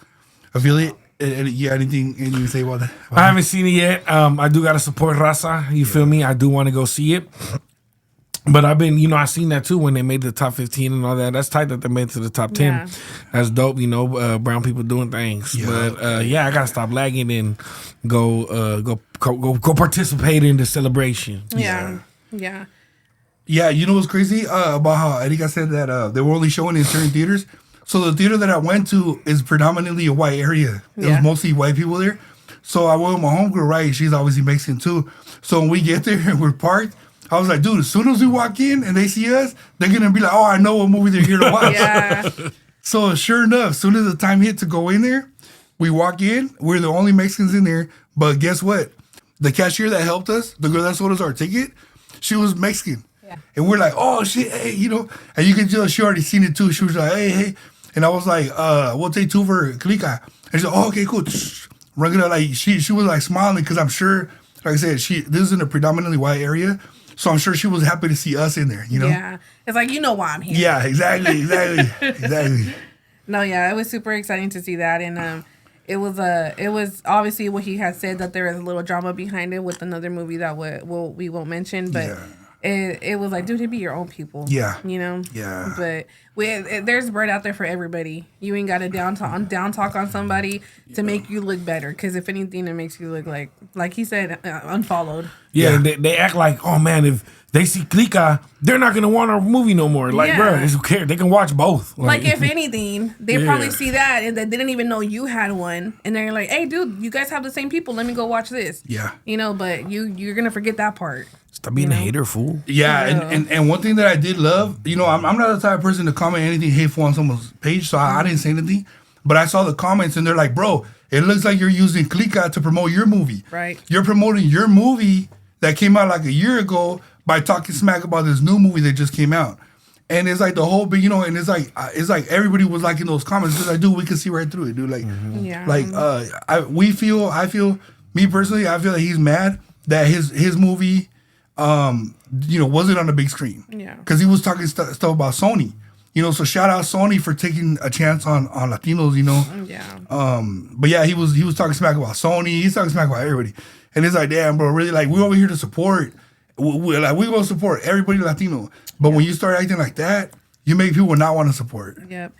Affiliate. Anything to say about that? I haven't seen it yet. I do gotta support Raza. You feel me? I do want to go see it. But I've been, I seen that too when they made the top 15 and all that. That's tight that they made it to the top 10. Yeah. That's dope, brown people doing things. Yeah. But I gotta stop lagging and go participate in the celebration. Yeah. Yeah. Yeah, you know what's crazy about how Erika said that they were only showing in certain theaters? So the theater that I went to is predominantly a white area. It was mostly white people there. So I went with my homegirl, right? She's obviously Mexican too. So when we get there and we're parked, I was like, dude, as soon as we walk in and they see us, they're going to be like, oh, I know what movie they're here to watch. Yeah. So sure enough, as soon as the time hit to go in there, we walk in. We're the only Mexicans in there. But guess what? The cashier that helped us, the girl that sold us our ticket, she was Mexican. Yeah. And we're like, oh, shit, hey, And you can tell she already seen it too. She was like, hey. And I was like, we'll take 2 for Klika. And she's like, oh, okay, cool. Run it up. Like she was like smiling because I'm sure, like I said, this is in a predominantly white area, so I'm sure she was happy to see us in there. You know? Yeah, it's like, you know why I'm here. Yeah, exactly. No, yeah, it was super exciting to see that, and it was obviously what he had said, that there is a little drama behind it with another movie that we won't mention, but. Yeah. It was like, dude, it'd be your own people. Yeah. You know? Yeah. But there's bread out there for everybody. You ain't got to down talk on somebody to make you look better. Because if anything, it makes you look like he said, unfollowed. Yeah, they act like, oh man, if they see Clica, they're not going to want our movie no more. Like, bro, who cares? They can watch both. Like if anything, they probably see that and they didn't even know you had one. And they're like, hey, dude, you guys have the same people. Let me go watch this. Yeah. You know, but you're going to forget that part. Stop being a hater, fool. Yeah, and one thing that I did love, you know, I'm not the type of person to comment anything hateful on someone's page, so I didn't say anything. But I saw the comments, and they're like, bro, it looks like you're using Clica to promote your movie. Right. You're promoting your movie that came out like a year ago by talking smack about this new movie that just came out. And it's like the whole big, you know, and it's like everybody was liking those comments. Because like, dude, we can see right through it, dude. Like, I feel, me personally, I feel like he's mad that his movie... you know, wasn't on the big screen. Yeah. Because he was talking stuff about Sony. You know, so shout out Sony for taking a chance on Latinos, you know. Yeah. But yeah, he was talking smack about Sony. He's talking smack about everybody. And it's like, damn, bro, really, like, we're over here to support. We want to support everybody Latino. But when you start acting like that, you make people not want to support. Yep.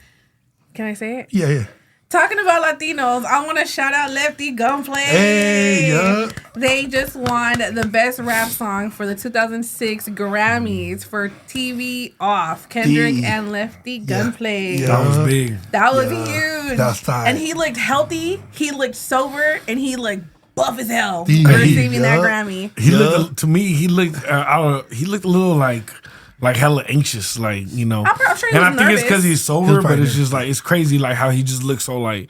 Can I say it? Yeah. Talking about Latinos, I want to shout out Lefty Gunplay. Hey, yeah. They just won the best rap song for the 2006 Grammys for TV Off. Kendrick and Lefty Gunplay. Yeah. That was big. That was huge. That's tight. And he looked healthy, he looked sober, and he looked buff as hell for receiving that Grammy. He looked, to me, he looked a little like hella anxious, like, you know. I'm sure he and was I think nervous. it's because he's sober, but it's just like, it's crazy like how he just looks so like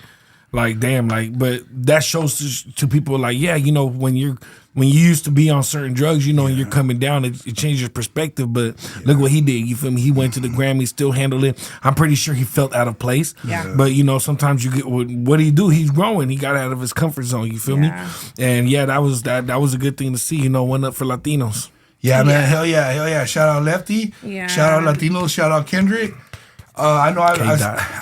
damn, like, but that shows to people like, yeah, you know, when you used to be on certain drugs, you know, and you're coming down, it changes your perspective. But look what he did. You feel me? He went to the Grammy, still handled it. I'm pretty sure he felt out of place. Yeah. But you know, sometimes you get what he do. He's growing. He got out of his comfort zone. You feel me? And yeah, that was a good thing to see. You know, one up for Latinos. Yeah, man. Hell yeah. Shout out Lefty. Yeah. Shout out Latinos. Shout out Kendrick. I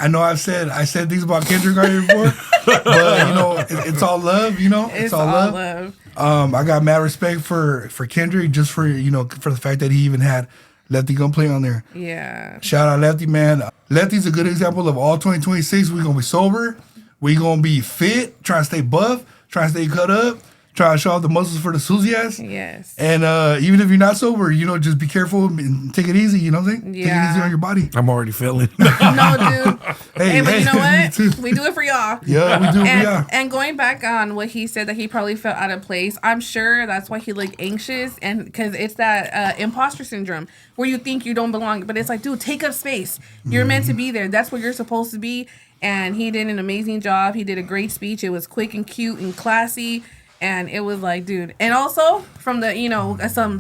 know I said things about Kendrick already before, but you know, it's all love. You know, it's all love. I got mad respect for Kendrick just for, you know, for the fact that he even had Lefty Gunplay on there. Yeah. Shout out Lefty, man. Lefty's a good example of all 2026. We're gonna be sober. We're gonna be fit. Trying to stay buff. Trying to stay cut up. Try to show off the muscles for the enthusiasts. Yes. And even if you're not sober, you know, just be careful and take it easy. You know what I'm saying? Yeah. Take it easy on your body. I'm already feeling. No, dude. Hey, but you know what? me too. We do it for y'all. Yeah, we do. And going back on what he said, that he probably felt out of place, I'm sure that's why he looked anxious, and because it's that imposter syndrome where you think you don't belong, but it's like, dude, take up space. You're meant to be there. That's where you're supposed to be. And he did an amazing job. He did a great speech. It was quick and cute and classy. And it was like, dude. And also from the, you know, some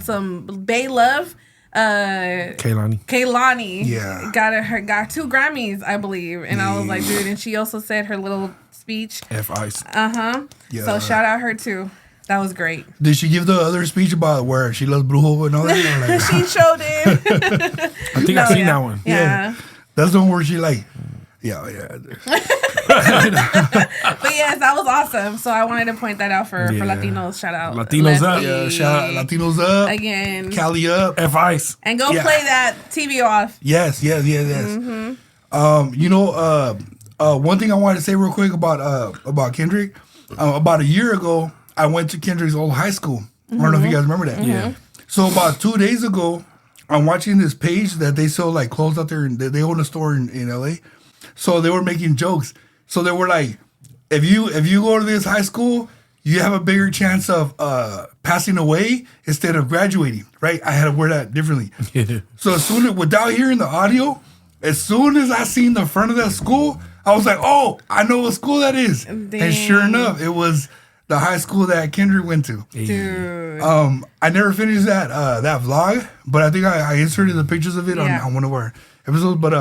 Bay Love, Kaylani, got 2 Grammys, I believe. And I was like, dude. And she also said her little speech. F-Ice. Yeah. So shout out her too. That was great. Did she give the other speech about where she loves Brujo and all that? Like, she showed it. I think I seen that one. Yeah. That's the one where she like, yeah. But yes, that was awesome. So I wanted to point that out for Latinos. Shout out Latinos Lefty. up. Yeah, shout out Latinos up. Again. Cali up. F-Ice. And go play that TV off. Yes. Mm-hmm. You know, one thing I wanted to say real quick about Kendrick. About a year ago, I went to Kendrick's old high school. I don't know if you guys remember that. Mm-hmm. Yeah. So about 2 days ago, I'm watching this page that they sell like clothes out there, and they own a store in LA. So they were making jokes. So they were like, if you go to this high school, you have a bigger chance of passing away instead of graduating, right? I had to word that differently. So without hearing the audio, as soon as I seen the front of that school, I was like, oh, I know what school that is. Dang. And sure enough, it was the high school that Kendrick went to. Dude. I never finished that vlog, but I think I inserted the pictures of it on one of our episodes. But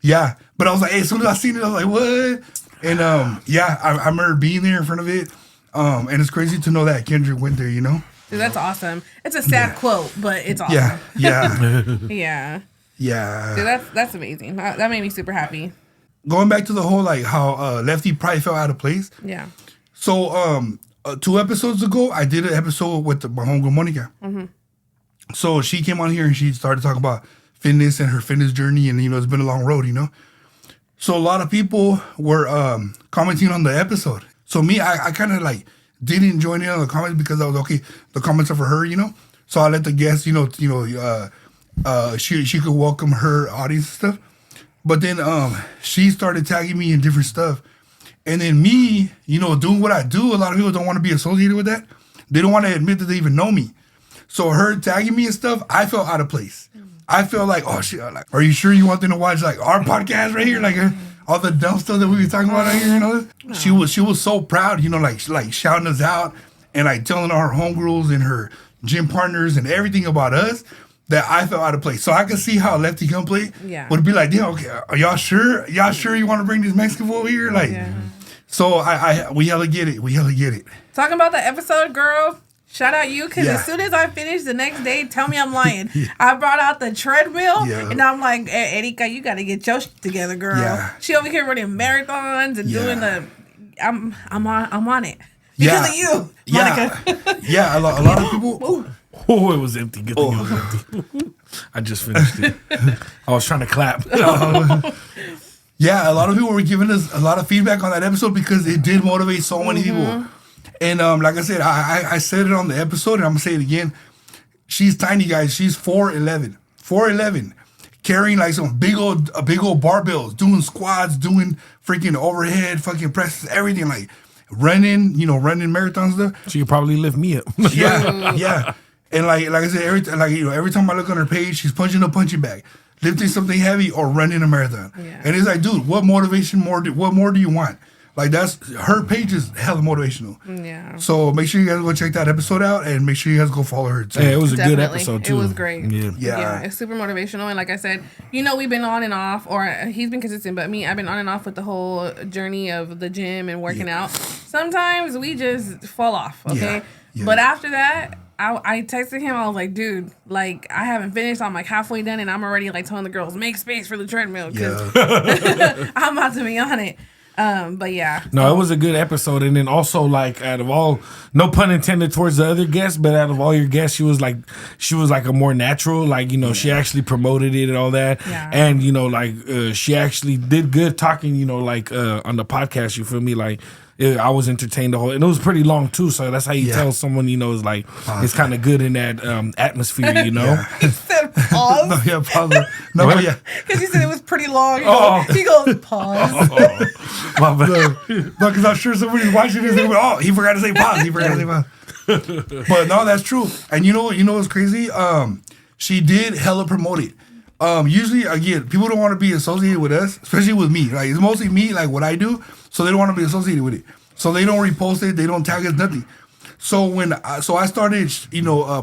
yeah. But I was like, hey, as soon as I seen it, I was like, what? And yeah, I remember being there in front of it. And it's crazy to know that Kendrick went there, you know? Dude, that's awesome. It's a sad quote, but it's awesome. Yeah. Yeah. Dude, that's amazing. That made me super happy. Going back to the whole, like, how Lefty probably felt out of place. Yeah. So, 2 episodes ago, I did an episode with my homegirl, Monica. Mm-hmm. So, she came on here and she started talking about fitness and her fitness journey. And, you know, it's been a long road, you know? So, a lot of people were commenting on the episode. So, me, I kind of, like, didn't join in on the comments because I was, okay, the comments are for her, you know? So, I let the guests, she could welcome her audience and stuff. But then she started tagging me in different stuff. And then me, you know, doing what I do, a lot of people don't want to be associated with that. They don't want to admit that they even know me. So her tagging me and stuff, I felt out of place. I felt like, oh shit, like, are you sure you want them to watch like our podcast right here? Like all the dumb stuff that we be talking about right here, you know? She was so proud, you know, like shouting us out and like telling our homegirls and her gym partners and everything about us that I felt out of place. So I could see how Lefty Gunplay would be like, yeah, okay, are y'all sure? Y'all sure you want to bring this Mexican over here? Like, so we hella get it. We hella get it. Talking about the episode, girl. Shout out you, because as soon as I finished the next day, tell me I'm lying. I brought out the treadmill, and I'm like, Erika, you got to get your shit together, girl. Yeah. She over here running marathons and doing the. I'm on it because of you, Monica. Yeah, a lot of people. Oh, it was empty. Good thing it was empty. I just finished it. I was trying to clap. Yeah, a lot of people were giving us a lot of feedback on that episode because it did motivate so many people. And like I said, I said it on the episode, and I'm going to say it again. She's tiny, guys. She's 4'11". 4'11". Carrying like some big old barbells, doing squats, doing freaking overhead fucking presses, everything, like running marathons stuff. She could probably lift me up. Yeah. And like I said, every time I look on her page, she's punching a punching bag, lifting something heavy, or running a marathon. Yeah. And it's like, dude, what more do you want? Like, that's her page is hella motivational. Yeah. So make sure you guys go check that episode out, and make sure you guys go follow her too. Yeah, it was a good episode too. It was great. Yeah. It's super motivational, and like I said, we've been on and off, or he's been consistent, but me, I've been on and off with the whole journey of the gym and working out. Sometimes we just fall off, okay? Yeah. But after that, I texted him. I was like, dude, like, I haven't finished. I'm like halfway done, and I'm already like telling the girls, make space for the treadmill, because I'm about to be on it. But yeah. No, it was a good episode. And then also, like, out of all, no pun intended towards the other guests, but out of all your guests, she was like a more natural, like, you know, she actually promoted it and all that. Yeah. And, you know, like, she actually did good talking, you know, like, on the podcast, you feel me? Like, I was entertained the whole, and it was pretty long too. So that's how you tell someone, you know, is like it's kind of good in that atmosphere, you know. He said pause. Pause. No, yeah, because he said it was pretty long. He goes pause. No, because I'm sure somebody's watching this. And he forgot to say pause. But no, that's true. And you know what's crazy? She did hella promote it. Usually, again, people don't want to be associated with us, especially with me. Like, it's mostly me, like what I do. So they don't want to be associated with it. So they don't repost it. They don't tag us, nothing. So I started,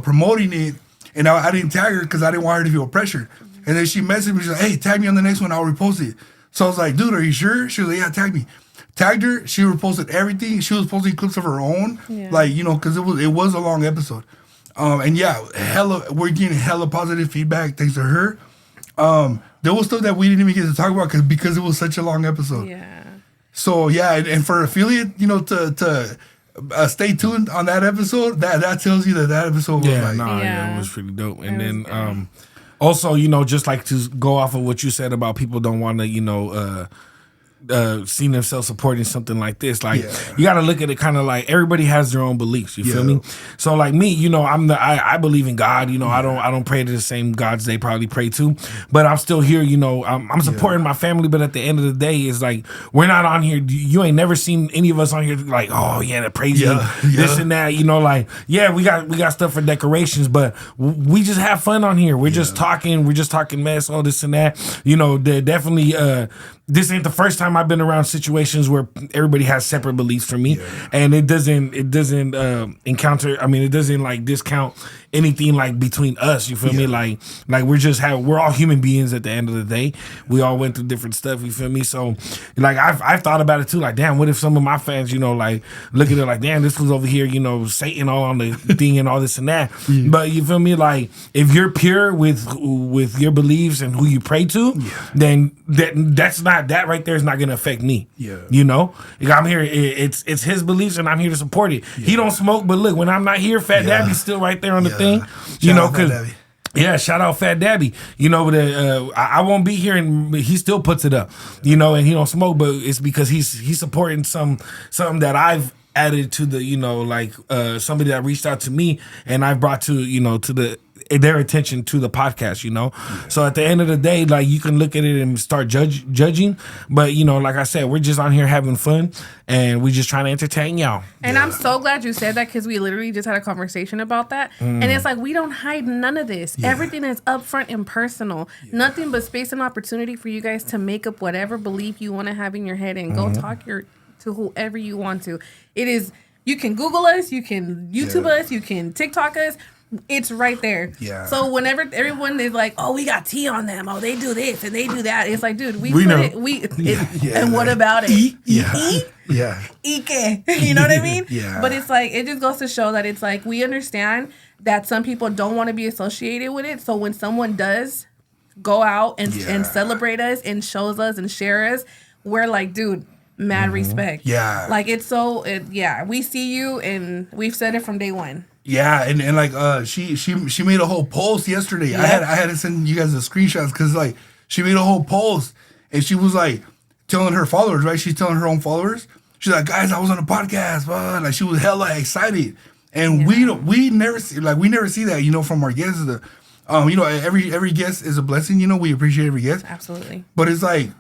promoting it, and I didn't tag her because I didn't want her to feel pressured. And then she messaged me. She's like, hey, tag me on the next one. I'll repost it. So I was like, dude, are you sure? She was like, yeah, tag me. Tagged her. She reposted everything. She was posting clips of her own. Yeah. Like, because it was a long episode. And yeah, we're getting hella positive feedback thanks to her. There was stuff that we didn't even get to talk about because it was such a long episode. Yeah. So yeah, and for affiliate, to stay tuned on that episode, that tells you that episode was it was pretty dope. And then also, just like to go off of what you said about people don't want to, see themselves supporting something like this. Like, you got to look at it kind of like everybody has their own beliefs. You feel me? So like me, I believe in God. I don't pray to the same gods they probably pray to, but I'm still here. I'm supporting my family. But at the end of the day, it's like we're not on here. You ain't never seen any of us on here like, oh yeah, the praise this and that. We got stuff for decorations, but we just have fun on here. We're just talking. We're just talking mess, all this and that. Definitely. This ain't the first time I've been around situations where everybody has separate beliefs from me, and it doesn't discount anything like between us. You feel me? Like we're all human beings at the end of the day. We all went through different stuff. You feel me? So like I've thought about it too. Like, damn, what if some of my fans, like look at it like, damn, this was over here, Satan all on the thing and all this and that. But you feel me? Like if you're pure with your beliefs and who you pray to, then that right there is not gonna affect me. Like, I'm here. It's his beliefs and I'm here to support it. He don't smoke, but look, when I'm not here, Fat Dabby's still right there on the thing. Because shout out Fat Dabby. But I won't be here, and he still puts it up. And he don't smoke, but it's because he's supporting something that I've added to the somebody that reached out to me and I brought to their attention to the podcast. So at the end of the day, like, you can look at it and start judging, but like I said, we're just on here having fun and we just trying to entertain y'all. And I'm so glad you said that, because we literally just had a conversation about that. And it's like, we don't hide none of this. Everything is upfront and personal. Nothing but space and opportunity for you guys to make up whatever belief you want to have in your head and go talk to whoever you want to. It is, you can Google us, you can YouTube us, you can TikTok us. It's right there. Yeah. So whenever everyone is like, "Oh, we got tea on them. Oh, they do this and they do that," it's like, dude, we know. And what about it? Ike? You know what I mean? Yeah. But it's like, it just goes to show that it's like, we understand that some people don't want to be associated with it. So when someone does go out and celebrate us and shows us and share us, we're like, dude, mad respect. Yeah. Like, it's so, we see you and we've said it from day one. Yeah, and like she made a whole post yesterday. Yeah. I had to send you guys the screenshots, because like she made a whole post and she was like telling her followers, right? She's telling her own followers. She's like, guys, I was on a podcast, but like she was hella excited. And we never see that, from our guests. Every guest is a blessing, we appreciate every guest. Absolutely. But it's like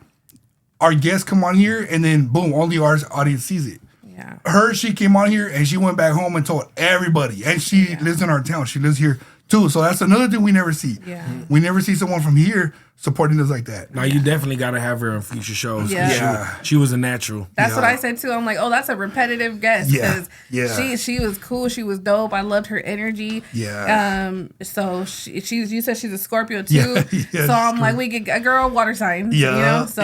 our guests come on here and then boom, only our audience sees it. Yeah. She came on here and she went back home and told everybody. And she lives in our town. She lives here too. So that's another thing we never see. Yeah. We never see someone from here supporting us like that. Now, you definitely got to have her on future shows. Yeah. She was a natural. That's what I said too. I'm like, oh, that's a repetitive guest. Yeah. She was cool. She was dope. I loved her energy. Yeah. So you said she's a Scorpio too. Yeah, so I'm like, we get a girl water sign. Yeah. So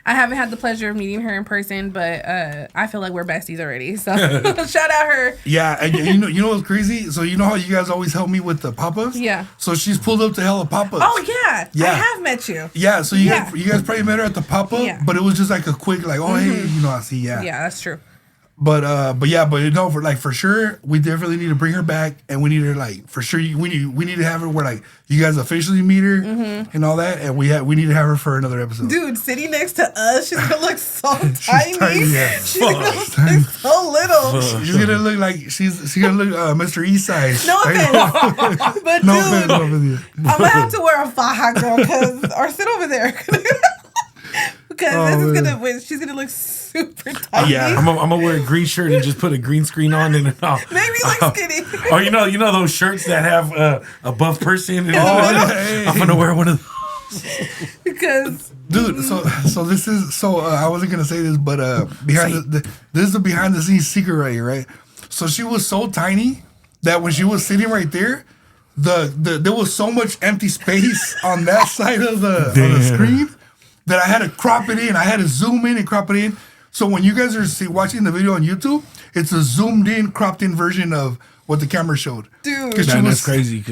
I haven't had the pleasure of meeting her in person, but I feel like we're besties already. So shout out her. Yeah. And you know what's crazy? So you know how you guys always help me with the pop-ups? Yeah. So she's pulled up to hella pop-ups. Oh yeah. Yeah. I have met you. Yeah, so you guys probably met her at the pop-up, but it was just like a quick, like, oh, hey, I see, Yeah, that's true. But for sure, we definitely need to bring her back, and we need her, like, for sure, we need to have her where, like, you guys officially meet her and all that, and we need to have her for another episode. Dude, sitting next to us, she's gonna look so tiny. She's gonna look so little. She's gonna look like she's gonna look Mr. Eastside. No offense, but no offense. I'm gonna have to wear a faja, girl, or sit over there. Because she's gonna look super tiny. Yeah, I'm gonna wear a green shirt and just put a green screen on and maybe look skinny. Or you know those shirts that have a buff person. I'm gonna wear one of those. Because dude, so this is I wasn't gonna say this, but this is the behind the scenes secret right here, right? So she was so tiny that when she was sitting right there, there was so much empty space on that side of the screen that I had to crop it in. I had to zoom in and crop it in. So when you guys are watching the video on YouTube, it's a zoomed in, cropped in version of what the camera showed. Dude. That's crazy.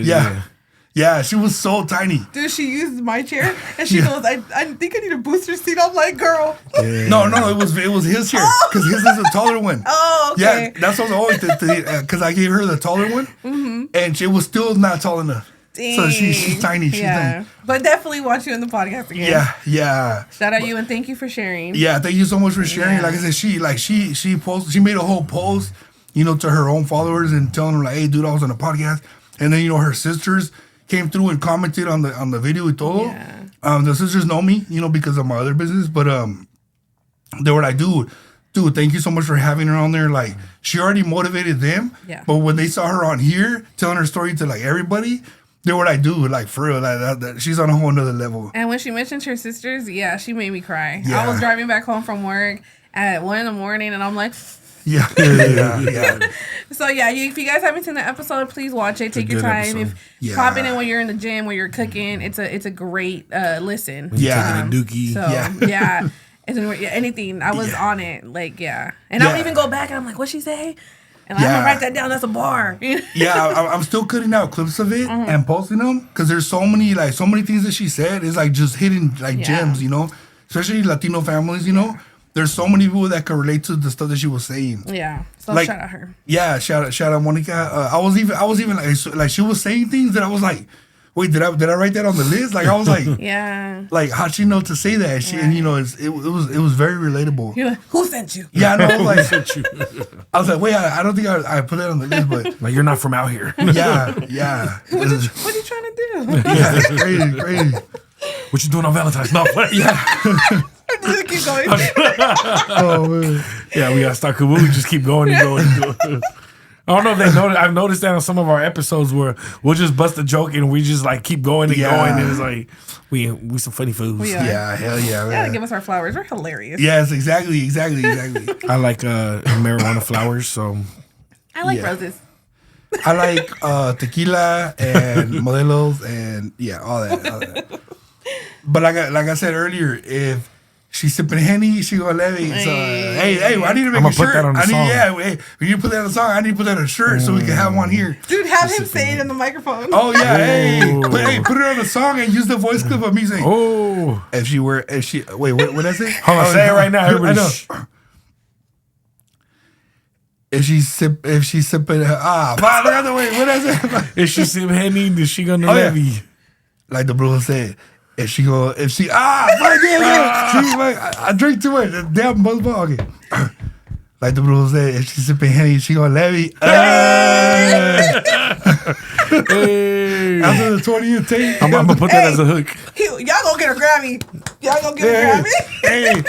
Yeah, she was so tiny. Dude, she used my chair and she goes, I think I need a booster seat. I'm like, girl. Yeah. No, it was his chair, because his is a taller one. Oh, okay. Yeah, that's what I always did, because I gave her the taller one, and she was still not tall enough. Dang. So she's tiny. She's tiny. But definitely want you in the podcast again. Yeah. Shout out you and thank you for sharing. Yeah, thank you so much for sharing. Like I said, she made a whole post, to her own followers and telling them like, hey, dude, I was on a podcast. And then her sisters came through and commented on the video y todo. Yeah. The sisters know me, because of my other business, but they were like, dude, thank you so much for having her on there. Like, she already motivated them. Yeah. But when they saw her on here telling her story to like everybody, they were like, dude, like, for real, like, that she's on a whole nother level. And when she mentioned her sisters, she made me cry. Yeah. I was driving back home from work at 1 a.m, and I'm like, Yeah. So yeah, if you guys haven't seen the episode, please watch it. Take your time. Episode. If popping in when you're in the gym, when you're cooking, it's a great listen. Taking a dookie. So yeah. Anything. I was on it. Like, and I'll even go back and I'm like, what'd she say? And I'm gonna write that down. That's a bar. I'm still cutting out clips of it and posting them because there's so many things that she said is like just hidden like gems, you know, especially Latino families, you know. There's so many people that can relate to the stuff that she was saying. Yeah, so like, shout out her. Yeah, shout out Monica. I was even like she was saying things that I was like, wait, did I write that on the list? Like I was like, like how'd she know to say that? She and you know it was very relatable. You're like, who sent you? Yeah, I know. Like, I was like, wait, I don't think I put that on the list, but like you're not from out here. Yeah. What are you trying to do? Yeah, it's crazy. What you doing on Valentine's? No, yeah. Keep going. Oh man. Yeah, we gotta start. We just keep going and going and going. I don't know if they noticed. I've noticed that on some of our episodes where we'll just bust a joke and we just like keep going and going, and it's like we some funny fools. Yeah, hell yeah, man. Yeah, give us our flowers. We're hilarious. Yes, exactly. I like marijuana flowers, so I like roses. I like tequila and modelos and all that. But like I said earlier, if she's sipping Henny, she gonna let me. So hey, I need to make a shirt. Put that on the song. Hey, when you put that on the song, I need to put that on a shirt so we can have one here. Dude, have him say it in the microphone. Oh yeah, hey, put it on the song and use the voice clip of me saying, "Oh, if she what did I say? Hold on, say it right now, everybody. If she's sipping, look at the way. What is it? If she sip Henny, then she gonna let me. Like the bro said. If she, fuck yeah, I drink too much. Damn Buzzball. Okay. Like the bro said, if she's sipping Henny, she gonna let me. After the 20th tape. I'm gonna put that as a hook. Y'all gonna get a Grammy. Hey,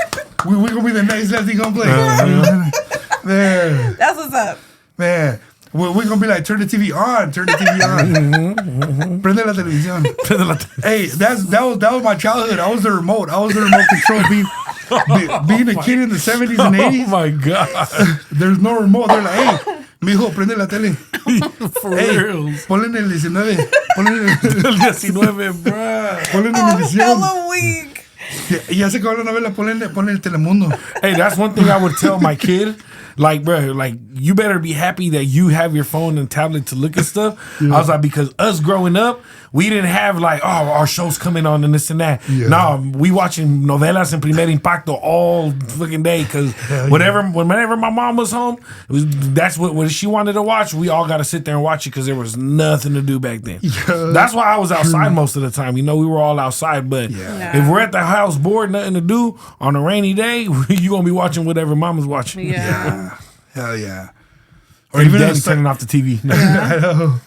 we gonna be the next lefty gonna play. Man. That's what's up. Man. We're gonna be like, turn the TV on. Prende la televisión. Hey, that was my childhood. I was the remote control. Being a kid in the 70s and 80s. Oh my god. There's no remote. They're like, hey, mijo, prende la tele. For real. Ponle en el 19. El 19, bro. Ponle en el 18. Hella weak. Ya se acabó la novela. Ponle el Telemundo. Hey, that's one thing I would tell my kid. Like, bro, like, you better be happy that you have your phone and tablet to look at stuff. Yeah. I was like, because us growing up, we didn't have like, oh, our show's coming on and this and that. Yeah. No, we watching novelas and Primer Impacto all fucking day because whenever my mom was home, that's what she wanted to watch. We all got to sit there and watch it because there was nothing to do back then. Yeah, that's why I was outside most of the time. You know, we were all outside. But if we're at the house bored, nothing to do on a rainy day, you're going to be watching whatever mama's watching. Yeah. Hell yeah. Or even turning off the TV. I know.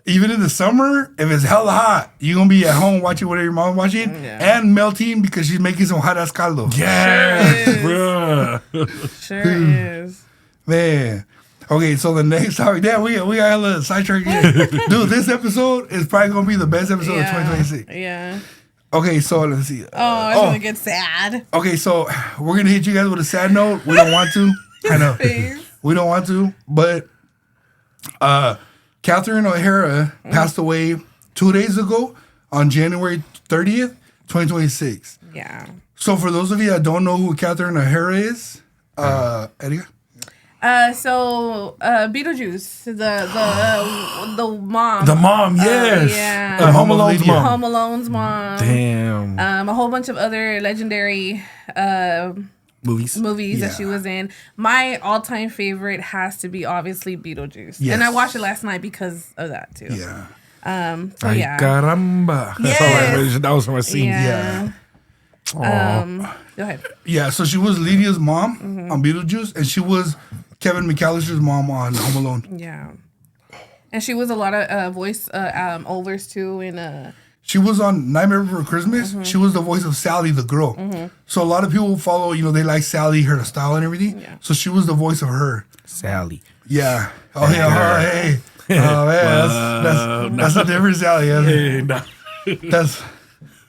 Even in the summer, if it's hella hot, you're going to be at home watching whatever your mom's watching and melting because she's making some hot ass caldo. Yeah. Sure is. Sure is. Man. Okay, so the next topic, we got hella sidetrack here. Dude, this episode is probably going to be the best episode of 2026. Yeah. Okay, so let's see. It's going to get sad. Okay, so we're going to hit you guys with a sad note. We don't want to. I know. We don't want to, but Catherine O'Hara passed away 2 days ago on January 30th, 2026. Yeah. So for those of you that don't know who Catherine O'Hara is, Edgar? So Beetlejuice, the mom. The mom, yes. Yeah. Home Alone's mom. Home Alone's mom. Damn. A whole bunch of other legendary movies that she was in. My all-time favorite has to be obviously Beetlejuice. Yes. And I watched it last night because of that too. Yeah. Ay, caramba. Yes. That was my scene. Yeah. Go ahead. Yeah, so she was Lydia's mom on Beetlejuice, and she was Kevin McAllister's mom on Home Alone. Yeah. And she was a lot of voice overs too in She was on Nightmare Before Christmas. She was the voice of Sally, the girl. So a lot of people follow, they like Sally, her style and everything. Yeah. So she was the voice of her. Sally. Yeah. Oh, yeah. Hey. Oh, man. That's a different Sally. That's...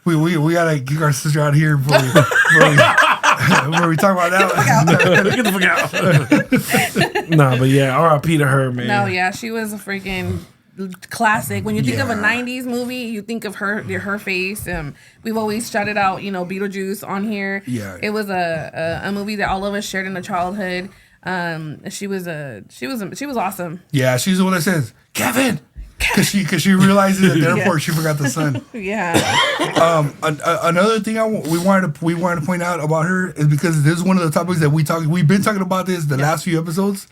We gotta kick our sister out here before we Where we talk about that? Get the fuck out. Nah, but yeah, R.I.P. to her, man. No, yeah, she was a freaking classic. When you think of a 90s movie, you think of her face. We've always shouted out, Beetlejuice on here. Yeah. It was a movie that all of us shared in the childhood. She was awesome. Yeah, she's the one that says, Kevin! Because she realizes at the airport she forgot the son. Yeah. Another thing we wanted to point out about her is because this is one of the topics that we've been talking about this the last few episodes,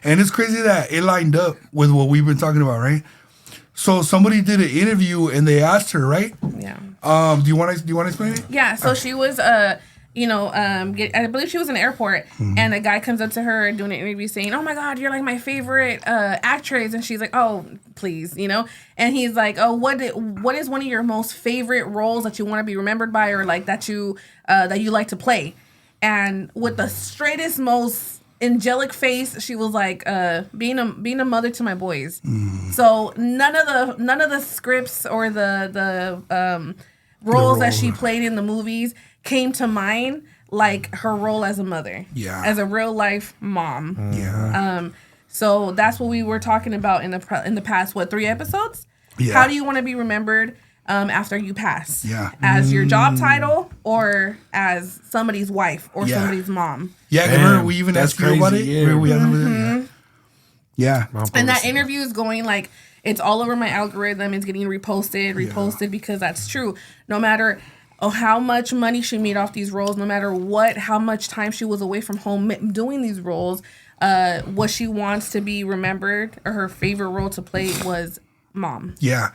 and it's crazy that it lined up with what we've been talking about, right? So somebody did an interview and they asked her, right? Yeah. Do you want to explain it? Yeah. So she was I believe she was in the airport, and a guy comes up to her doing an interview saying, "Oh my God, you're like my favorite actress," and she's like, "Oh, please," and he's like, "Oh, what is one of your most favorite roles that you want to be remembered by, or like that you like to play?" And with the straightest, most angelic face, she was like, "Being a mother to my boys." So none of the scripts or the roles that she played in the movies came to mind like her role as a mother, as a real life mom. So that's what we were talking about in the past 3 episodes. How do you want to be remembered after you pass? As your job title, or as somebody's wife or somebody's mom? Remember we even asked you about it. And that interview is going like, it's all over my algorithm. It's getting reposted because that's true. No matter how much money she made off these roles, no matter how much time she was away from home doing these roles, what she wants to be remembered, or her favorite role to play, was mom. Yeah.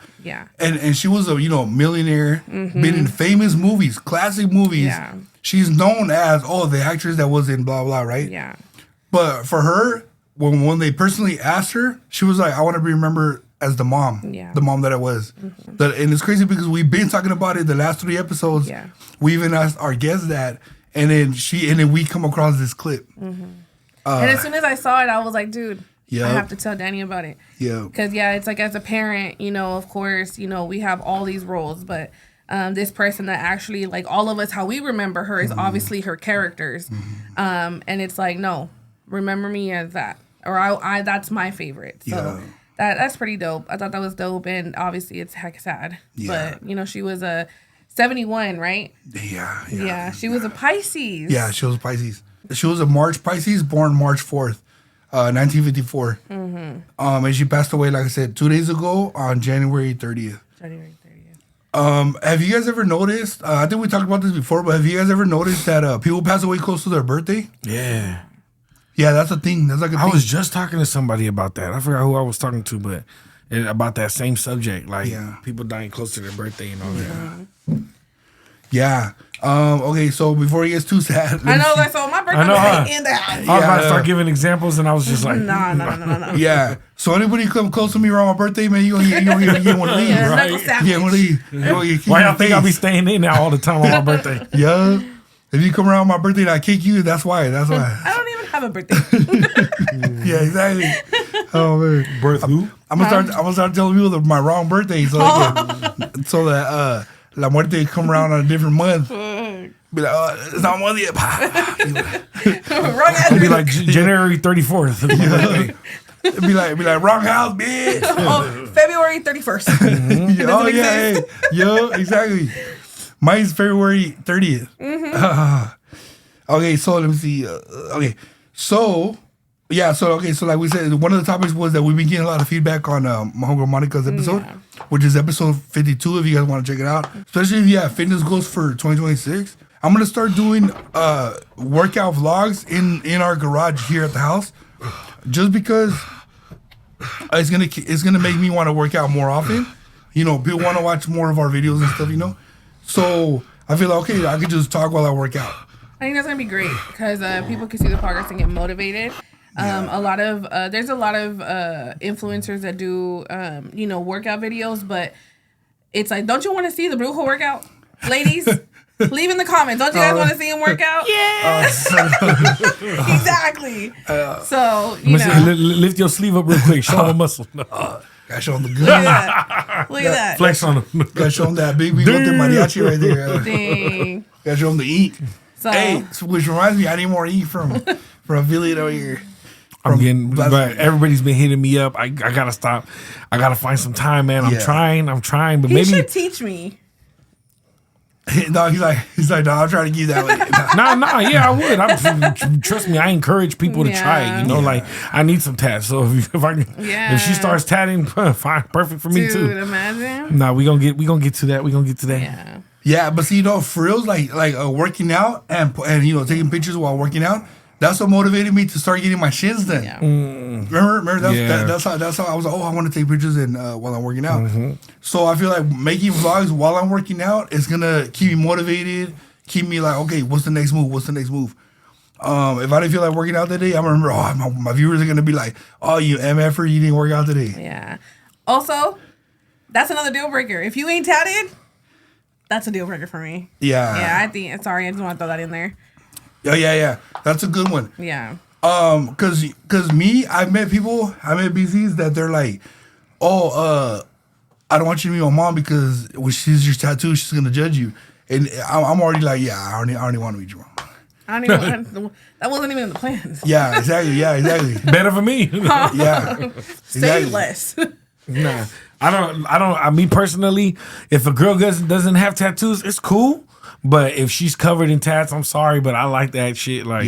And she was a millionaire, been in famous movies, classic movies. She's known as the actress that was in blah blah, right? But for her, when they personally asked her, she was like, I want to be remembered as the mom, the mom that I was. And it's crazy because we've been talking about it the last 3 episodes. We even asked our guests that, and then we come across this clip. And as soon as I saw it, I was like, dude, I have to tell Danny about it. Because it's like, as a parent, of course, we have all these roles, but this person that actually, like, all of us, how we remember her is obviously her characters. And it's like, no, remember me as that, or I that's my favorite. So that's pretty dope. I thought that was dope, and obviously it's heck sad. But she was a 71, right? Yeah. She was a Pisces. Yeah, she was a Pisces. She was a March Pisces, born March 4th, 1954. And she passed away, like I said, 2 days ago on January 30th. Have you guys ever noticed? I think we talked about this before, but have you guys ever noticed that people pass away close to their birthday? Yeah, that's a thing. That's like a thing. I was just talking to somebody about that. I forgot who I was talking to, but about that same subject, like people dying close to their birthday and all that. Okay, so before he gets too sad, I know, like, so my birthday in the house. I was about to start giving examples, and I was just like, no. Yeah. So anybody come close to me around my birthday, man, you gonna get one of these, right? Yeah, one of these. Why y'all think I'll be staying in there all the time on my birthday? Yeah. If you come around my birthday and I kick you, that's why. That's why. I don't even have a birthday. Yeah, exactly. Oh man. Birth who? I'm gonna start telling people my wrong birthday so that La Muerte come around on a different month. Be like, it's not month yet. Wrong. Be like January 34th. Be like wrong house, bitch. February 31st. Yeah, exactly. Mine's February 30th. Okay, so let me see. So like we said, one of the topics was that we've been getting a lot of feedback on my homegirl Monica's episode, which is episode 52 if you guys want to check it out. Especially if you have fitness goals for 2026. I'm going to start doing workout vlogs in our garage here at the house, just because it's gonna make me want to work out more often. People want to watch more of our videos and stuff, So I feel like, okay, I could just talk while I work out. I think that's gonna be great because people can see the progress and get motivated. There's a lot of influencers that do workout videos, but it's like, don't you want to see the Brujo workout, ladies? Leave in the comments. Don't you guys want to see him work out? Yeah. Exactly. So lift your sleeve up real quick. Show them muscle. Gotta show him the good. Look at that. Flex on them. Gotta show him that big bigote mariachi right there. Dang. Gotta show him the eat. So, which reminds me, I need more E from affiliate over here. I'm getting, but everybody's been hitting me up. I gotta stop. I gotta find some time, man. I'm trying, but he maybe should teach me. No, he's like, no, I'm trying to give that way. No, yeah, I would. Trust me, I encourage people to try it. You know, like I need some tats. So if she starts tatting, fine, perfect for me too. Dude, imagine. Nah, we gonna get to that. Yeah. Yeah, but see, for real, like working out and taking pictures while working out. That's what motivated me to start getting my shins done. Yeah. Remember that's how I was like, I want to take pictures while I'm working out. Mm-hmm. So I feel like making vlogs while I'm working out is gonna keep me motivated, keep me like, okay, what's the next move? If I didn't feel like working out that day, I remember, my viewers are gonna be like, oh, you MFer, you didn't work out today. Yeah. Also, that's another deal breaker. If you ain't tatted, that's a deal breaker for me. Yeah. Yeah, I just want to throw that in there. Yeah. That's a good one. Yeah. Cause I've met BZs that they're like, I don't want you to be my mom because when she sees your tattoo, she's gonna judge you. And I'm already like, I already want to meet your mom. I don't even that wasn't even in the plans. Yeah, exactly. Better for me. Yeah. Say less. Nah. Me personally, if a girl doesn't have tattoos, it's cool. But if she's covered in tats, I'm sorry, but I like that shit. Like,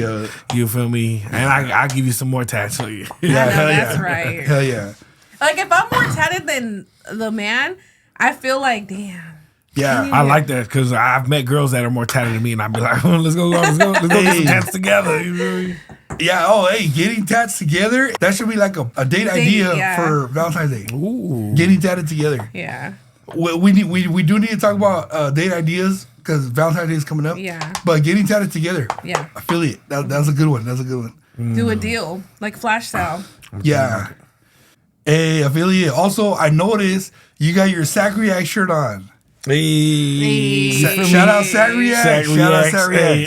you feel me? And I'll give you some more tats for you. Yeah, that's right. Hell yeah. Like, if I'm more tatted than the man, I feel like, damn. Yeah. I like that because I've met girls that are more tatted than me, and I'd be like, let's go get some tats together. You feel me? Yeah, getting tats together, that should be like a date idea for Valentine's Day. Ooh. Getting tatted together. Yeah. We do need to talk about date ideas because Valentine's Day is coming up. Yeah. But getting tatted together. Yeah. Affiliate. That's a good one. Do a deal. Like flash sale. Yeah. Hey, affiliate. Also, I noticed you got your Sac React shirt on. Hey. Shout out Sac React.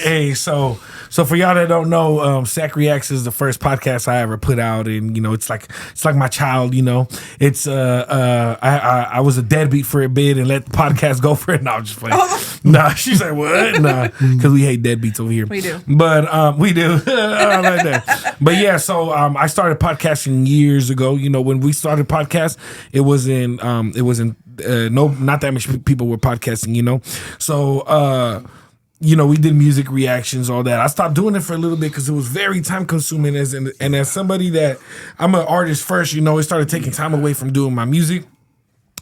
Hey, so for y'all that don't know, Sac Reacts is the first podcast I ever put out, and it's like my child. It's I was a deadbeat for a bit and let the podcast go for it. No, I'm just playing. Nah, she's like, what? Nah, because we hate deadbeats over here. We do, but we do. I like that. But yeah, so I started podcasting years ago. When we started podcast, it was in not that much people were podcasting. So. We did music reactions, all that. I stopped doing it for a little bit because it was very time consuming. And as somebody that I'm an artist first, it started taking time away from doing my music.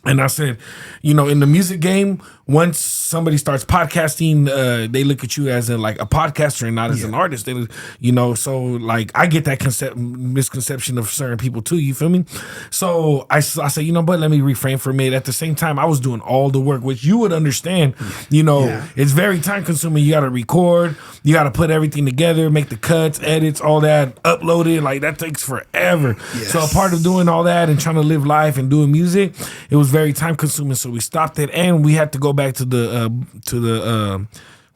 And I said, in the music game, once somebody starts podcasting, they look at you as a podcaster and not as an artist. So like I get that misconception of certain people too. You feel me? So I said, but let me reframe for a minute. At the same time, I was doing all the work, which you would understand. It's very time consuming. You got to record, you got to put everything together, make the cuts, edits, all that, upload it. Like that takes forever. Yes. So a part of doing all that and trying to live life and doing music, it was very time consuming. So we stopped it, and we had to go back to the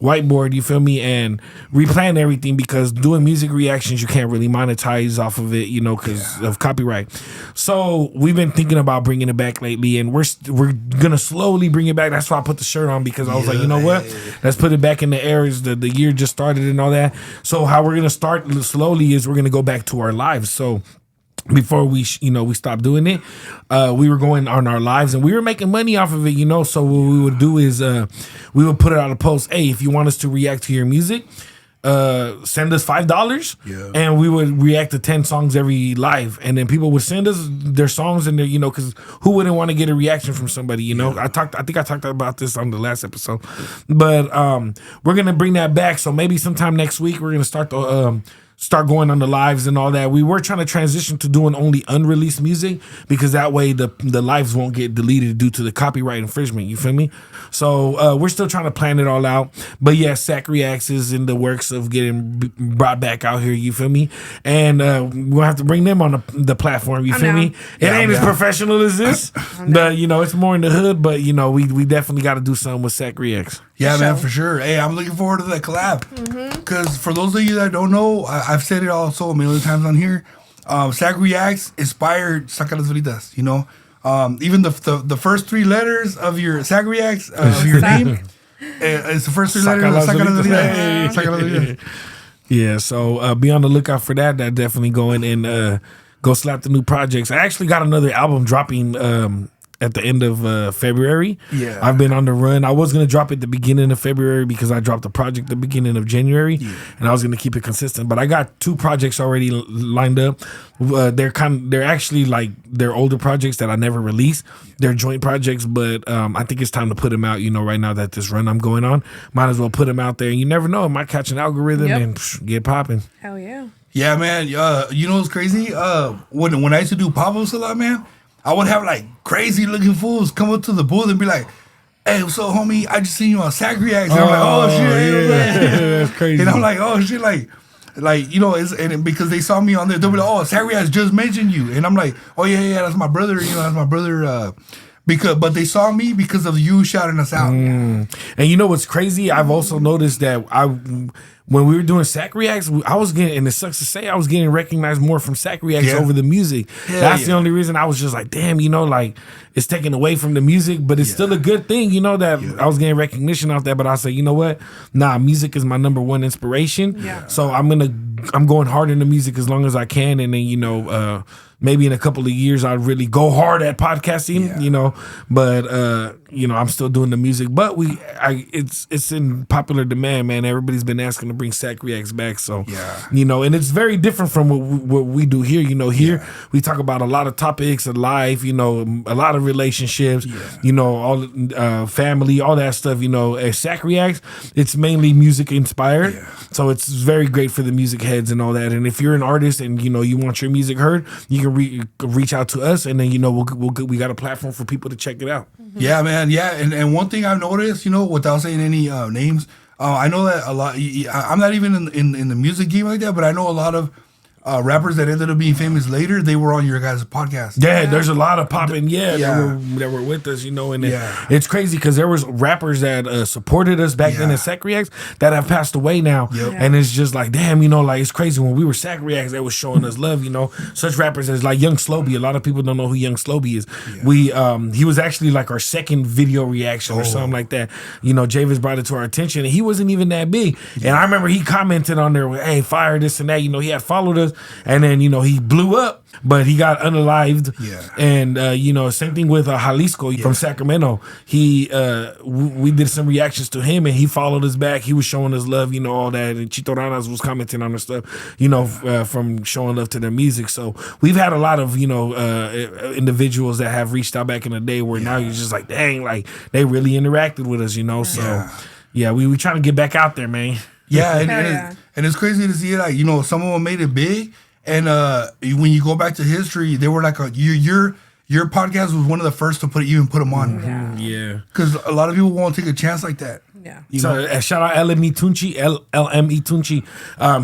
whiteboard, you feel me, and replan everything because doing music reactions you can't really monetize off of it, because of copyright. So we've been thinking about bringing it back lately, and we're gonna slowly bring it back. That's why I put the shirt on because I was like, what? Let's put it back in the air. The year just started and all that. So how we're gonna start slowly is we're gonna go back to our lives. So. Before we stopped doing it, we were going on our lives and we were making money off of it, So what we would do is we would put it on a post. Hey, if you want us to react to your music, send us $5, and we would react to 10 songs every live, and then people would send us their songs and their, because who wouldn't want to get a reaction from somebody, I think I talked about this on the last episode, but we're gonna bring that back. So maybe sometime next week we're gonna start going on the lives and all that. We were trying to transition to doing only unreleased music because that way the lives won't get deleted due to the copyright infringement. You feel me? So we're still trying to plan it all out. But yeah, Sac Reacts is in the works of getting brought back out here. You feel me? And we'll have to bring them on the platform. You feel me? It ain't as professional as this, but it's more in the hood. But we definitely got to do something with Sac Reacts. Yeah, man, for sure. Hey, I'm looking forward to that collab. Because for those of you that don't know, I've said it also a million times on here. Sac Reacts inspired Saca las Veritas, Even the first three letters of your Sac Reacts, of your name, It's the first 3 letters. Saca las bolitas. Saca las bolitas. Yeah, so be on the lookout for that. That definitely going and go slap the new projects. I actually got another album dropping at the end of February. Yeah. I've been on the run. I was going to drop it the beginning of February because I dropped the project the beginning of January, and I was going to keep it consistent. But I got 2 projects already lined up. They're actually like they're older projects that I never released. They're joint projects, but I think it's time to put them out. You know, right now that this run I'm going on, might as well put them out there. And you never know, it might catch an algorithm and get popping. Hell yeah. Yeah, man. You know what's crazy? When I used to do pop-ups a lot, man, I would have like crazy looking fools come up to the booth and be like, "Hey, what's up, homie? I just seen you on Sac Reacts." And I'm like, "Oh shit, that's crazy." And I'm like, "Oh shit, like you know," and because they saw me on there, they'll be like, "Oh, Sac Reacts just mentioned you," and I'm like, "Oh yeah, that's my brother. You know, that's my brother." But they saw me because of you shouting us out. And you know what's crazy? I've also noticed that when we were doing Sac Reacts, I was getting, and it sucks to say, I was getting recognized more from Sac Reacts over the music. That's the only reason I was just like, damn, you know, like it's taken away from the music, but it's still a good thing, you know, that I was getting recognition off that. But I say, you know what? Nah, music is my number one inspiration. Yeah. So I'm going hard into music as long as I can, and then, you know, maybe in a couple of years I'd really go hard at podcasting, you know. But you know, I'm still doing the music. But it's in popular demand, man. Everybody's been asking to bring Sac Reacts back. So you know, and it's very different from what we do here. You know, here we talk about a lot of topics of life, you know, a lot of relationships, you know, all family, all that stuff, you know. At Sac Reacts, it's mainly music inspired. So it's very great for the music heads and all that. And if you're an artist and you know you want your music heard, you can reach out to us, and then you know we got a platform for people to check it out. Yeah, man. Yeah, and one thing I've noticed, you know, without saying any names, I know that a lot. I'm not even in the music game like that, but I know a lot of rappers that ended up being famous later. They were on your guys' podcast. Yeah, there's a lot of popping. That were with us, you know, and it's crazy because there was rappers that supported us back then at Sac Reacts that have passed away now, and it's just like, damn, you know, like it's crazy when we were Sac Reacts, they was showing us love, you know. Such rappers as like Young Slowby. A lot of people don't know who Young Slowby is. He was actually like our second video reaction or something like that. You know, Javis brought it to our attention, and he wasn't even that big. And I remember he commented on there, "Hey, fire this and that." You know, he had followed us. And then, you know, he blew up, but he got unalived. And, you know, same thing with Jalisco from Sacramento. We did some reactions to him, and he followed us back. He was showing us love, you know, all that. And Chito Ranas was commenting on our stuff, you know, from showing love to their music. So we've had a lot of, you know, individuals that have reached out back in the day where now you're just like, dang, like they really interacted with us, you know. So, we trying to get back out there, man. Yeah, and it's crazy to see it. Like, you know, some of them made it big, and when you go back to history, they were like your podcast was one of the first to put them on. Because a lot of people won't take a chance like that. So shout out LM Tunchi, LM Tunchi.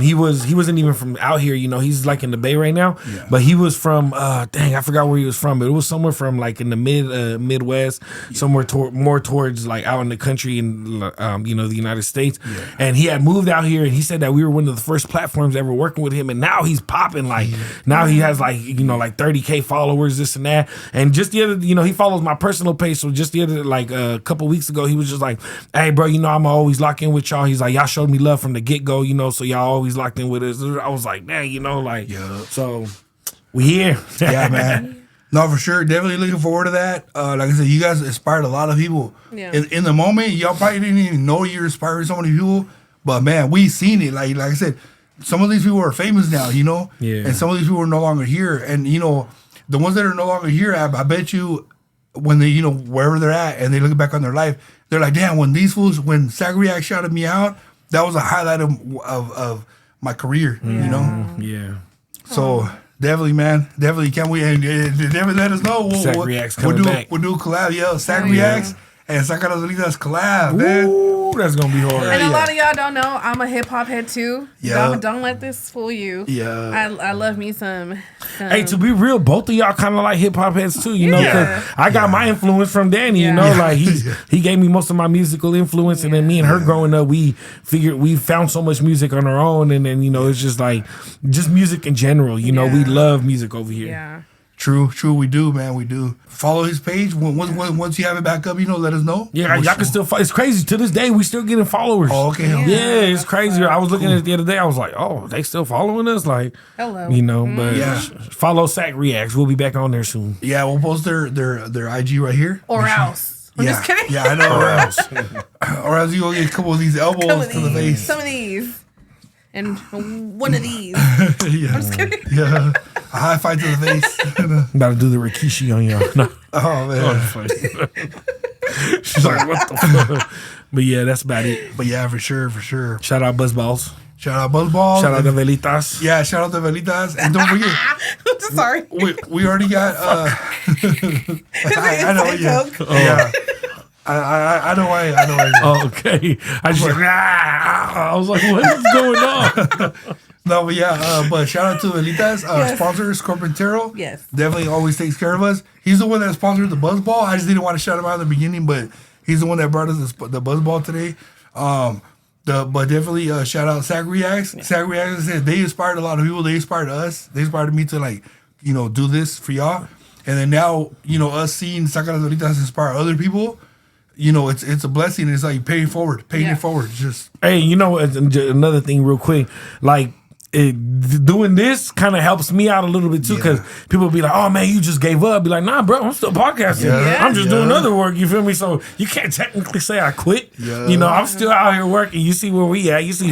He wasn't even from out here, you know. He's like in the Bay right now, but he was from dang, I forgot where he was from, but it was somewhere from like in the Midwest, somewhere more towards like out in the country in you know, the United States. And he had moved out here, and he said that we were one of the first platforms ever working with him, and now he's popping. Like now he has like, you know, like 30K followers, this and that. And just the other, you know, he follows my personal page, so just the other, like a couple weeks ago, he was just like, "Hey, bro, you know, I'm always locked in with y'all." He's like, "Y'all showed me love from the get-go, you know, so y'all always locked in with us." I was like, "Man, you know, like, so we here." Yeah, man. No, for sure. Definitely looking forward to that. Like I said, you guys inspired a lot of people. In the moment, y'all probably didn't even know you're inspiring so many people, but man, we seen it. Like I said, some of these people are famous now, you know, and some of these people are no longer here. And, you know, the ones that are no longer here, I bet you when they, you know, wherever they're at and they look back on their life, they're like, damn, when Sac Reacts shouted me out, that was a highlight of my career, you know? So definitely, man, definitely can't wait. And definitely let us know. Sac Reacts coming back. We'll do a collab, Sac Reacts and Saca las Bolitas collab, man. Ooh, that's gonna be hard. And a lot of y'all don't know, I'm a hip hop head too. Don't let this fool you. I love me some. Hey, to be real, both of y'all kind of like hip hop heads too, you know, because I got my influence from Danny, you know, like he gave me most of my musical influence, and then me and her growing up, we found so much music on our own, and then, you know, it's just like, just music in general, you know, we love music over here. True. True. We do, man. We do. Follow his page. Once you have it back up, let us know. Yeah, y'all can still. It's crazy to this day. We still getting followers. Oh, okay. Yeah, it's crazy. I was looking at it the other day. I was like, oh, they still following us? Like, hello. But follow Sack Reacts. We'll be back on there soon. Yeah, we'll post their IG right here. Or else. I'm just kidding. Yeah, I know. Or else you will get a couple of these elbows to the face. Some of these. And one of these. Yeah. I'm just kidding. Yeah. A high five to the face. About to do the Rikishi on y'all. No. Oh, man. She's like, what the fuck? But yeah, that's about it. But yeah, for sure. Shout out Buzzballs. Shout out Buzzball. Shout out the Velitas. Yeah, shout out the Velitas. And don't forget. I'm just sorry. We already got I know, yeah. Yeah. I know why. Oh, okay. I was like, what is going on? No, but yeah, but shout out to Velitas, sponsor Scorpentero. Yes. Definitely always takes care of us. He's the one that sponsored the Buzzball. I just didn't want to shout him out in the beginning, but he's the one that brought us the Buzzball today. But definitely shout out Sack Reacts. Yeah. Sack Reacts said they inspired a lot of people. They inspired us. They inspired me to do this for y'all. And then now, us seeing Sacaras Doritas inspire other people, it's a blessing. It's like paying it forward. Just hey, another thing real quick, like doing this kind of helps me out a little bit too, because people be like, oh man, you just gave up. Be like, nah bro, I'm still podcasting. I'm just doing other work, you feel me? So you can't technically say I quit. I'm still out here working. You see where we at. You see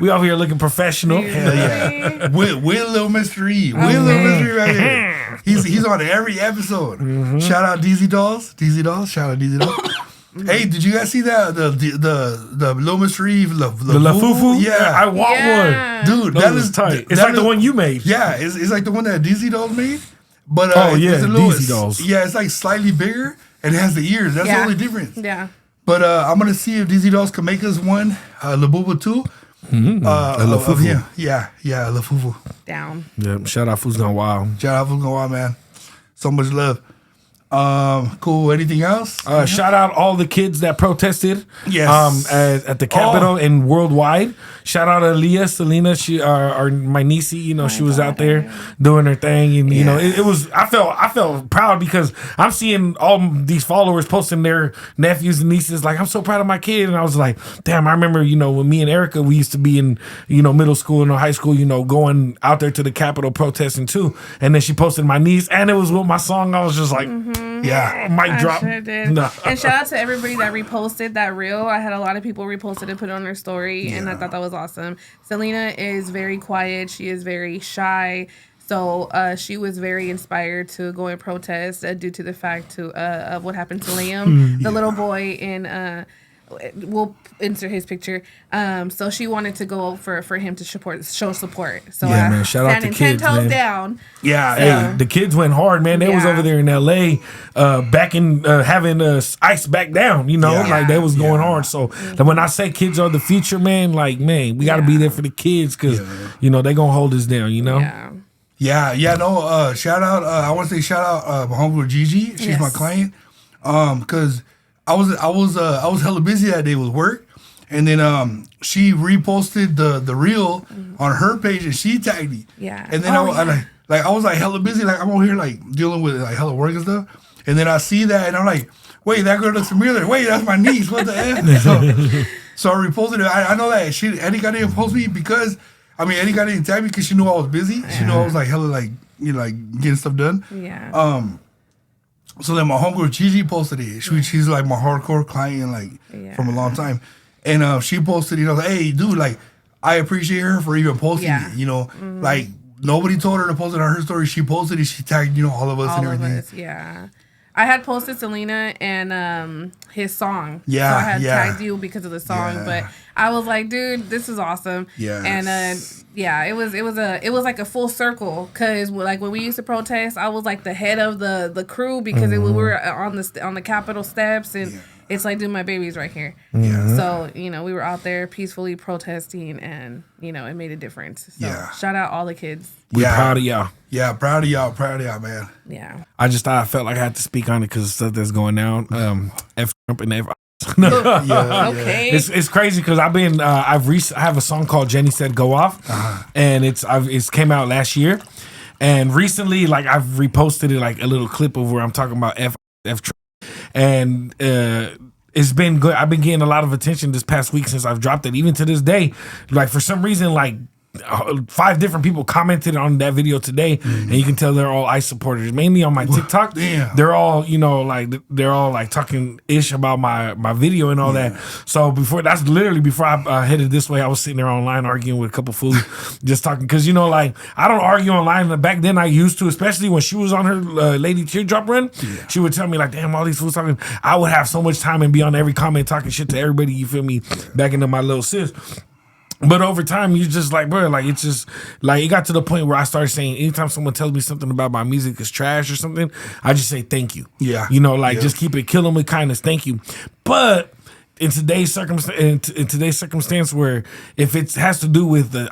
we out here looking professional. Hell yeah. with Lil Mystery. With Lil Mystery right here. He's on every episode. Shout out DZ Dolls. Shout out DZ Dolls. Hey, did you guys see that the Lil Mystery the Lafufu? Yeah, I want one, dude. That is tight. It's like the one you made. Yeah, it's like the one that DZ Dolls made. But DZ Dolls. Yeah, it's like slightly bigger and it has the ears. That's the only difference. Yeah. But I'm gonna see if DZ Dolls can make us one Labubu too. Lafufu. Yeah, Lafufu. Down. Yeah, shout out Foods Gone Wild. Shout out Foods Gone Wild, man. So much love. Cool. Anything else? Shout out all the kids that protested. Yes. At the Capitol and worldwide. Shout out Aaliyah, Selena. She, my niece. She was out there doing her thing, and it was. I felt proud because I'm seeing all these followers posting their nephews and nieces. Like, I'm so proud of my kid, and I was like, damn. I remember, when me and Erica, we used to be in, middle school and high school, going out there to the Capitol protesting too. And then she posted my niece, and it was with my song. I was just like. Yeah, mic drop. Sure did. No. And shout out to everybody that reposted that reel. I had a lot of people reposted and put it on their story, and I thought that was awesome. Selena is very quiet. She is very shy. So she was very inspired to go and protest due to the fact of what happened to Liam, the little boy in... we'll insert his picture. So she wanted to go for him to show support. So man, shout out to kids, 10 toes man. down. Yeah, hey, the kids went hard, man. They was over there in LA, back in having ice back down. Like they was going hard. So when I say kids are the future, man, we got to be there for the kids because they gonna hold us down. No. Shout out. I want to say shout out my homegirl Gigi. She's my client. Because I was hella busy that day with work, and then she reposted the reel on her page and she tagged me. Yeah. And then I was like hella busy, like I'm over here like dealing with like hella work and stuff. And then I see that and I'm like, wait, that girl looks familiar. Wait, that's my niece. What the F? So I reposted it. I know that Eddie got didn't post me because Eddie got didn't tag me because she knew I was busy. She knew I was like hella like getting stuff done. Yeah. So then my homegirl Gigi posted it. She's like my hardcore client from a long time. And she posted it. I was like, hey, dude, I appreciate her for even posting it. Like nobody told her to post it on her story. She posted it. She tagged, all of us and everything. Yeah. I had posted Selena and his song. Yeah. So I had tagged you because of the song. But I was like, dude, this is awesome. Yeah. And it was like a full circle because when we used to protest, I was like the head of the crew because we were on the Capitol steps and it's like, dude, my baby's right here. Yeah. So we were out there peacefully protesting and it made a difference. So shout out all the kids. We're proud of y'all. Yeah, proud of y'all, man. Yeah. I just thought I felt like I had to speak on it because of stuff that's going down. F Trump and F. Okay. It's crazy because I've been I have a song called Jenny Said Go Off, and it's came out last year, And recently, like I've reposted it, like a little clip of where I'm talking about F, and it's been good. I've been getting a lot of attention this past week since I've dropped it. Even to this day, like for some reason, like 5 different people commented on that video today, and you can tell they're all ICE supporters. Mainly on my TikTok, they're all they're all like talking ish about my video and all that. So before I headed this way, I was sitting there online arguing with a couple fools, just talking because like I don't argue online. Back then I used to, especially when she was on her Lady Teardrop run. She would tell me like, "Damn, all these fools talking." I would have so much time and be on every comment talking shit to everybody. You feel me? Back into my little sis. But over time, you just like, bro, like it's just like it got to the point where I started saying, anytime someone tells me something about my music is trash or something, I just say thank you. Yeah, just keep it, kill them with kindness, thank you. But in today's circumstance, where if it has to do with the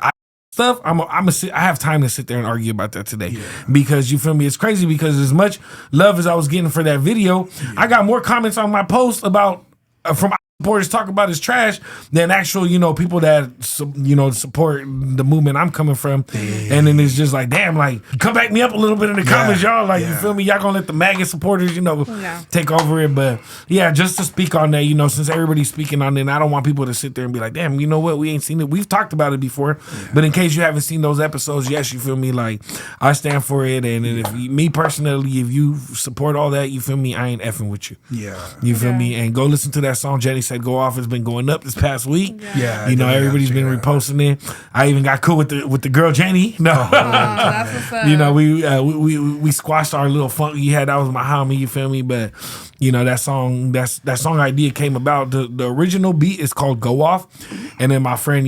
stuff, I have time to sit there and argue about that today because you feel me. It's crazy because as much love as I was getting for that video, I got more comments on my post about from supporters talk about is trash than actual, people that, support the movement I'm coming from. And then it's just like, damn, like, come back me up a little bit in the comments, y'all. Like, you feel me? Y'all gonna let the MAGA supporters, take over it. But yeah, just to speak on that, since everybody's speaking on it, and I don't want people to sit there and be like, damn, you know what? We ain't seen it. We've talked about it before. But in case you haven't seen those episodes, yes, you feel me? Like, I stand for it. And if me personally, if you support all that, you feel me? I ain't effing with you. Yeah. You feel me? And go listen to that song Jenny said Go Off. It's been going up this past week. Everybody's been reposting it. I even got cool with the girl Jenny. No, that's what's up. We squashed our little funk we had. That was my homie. You feel me? But that song idea came about. The original beat is called Go Off, and then my friend,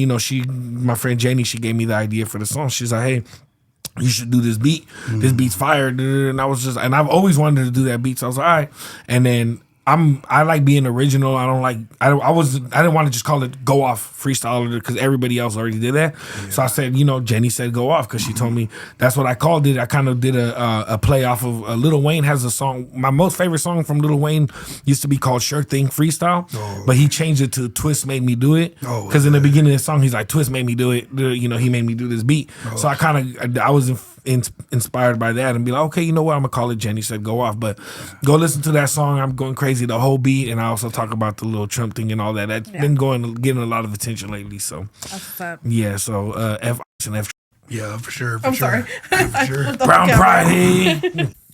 my friend Jenny, she gave me the idea for the song. She's like, hey, you should do this beat. This beat's fire. And I've always wanted to do that beat. So I was like, all right. And then I like being original. I didn't want to just call it Go Off Freestyle because everybody else already did that. So I said, Jenny said Go Off because she told me that's what I called it. I kind of did a play off of Lil Wayne has a song. My most favorite song from Lil Wayne used to be called Sure Thing Freestyle, but he changed it to Twist Made Me Do It because in the beginning of the song he's like Twist made me do it. He made me do this beat. So I was inspired by that and be like, okay, you know what? I'm gonna call it Jenny said Go Off. But go listen to that song. I'm going crazy the whole beat, and I also talk about the little Trump thing and all that. That's been getting a lot of attention lately. So yeah, so F and F. Yeah, for sure. I'm sorry. For sure. Brown Pride. Hey.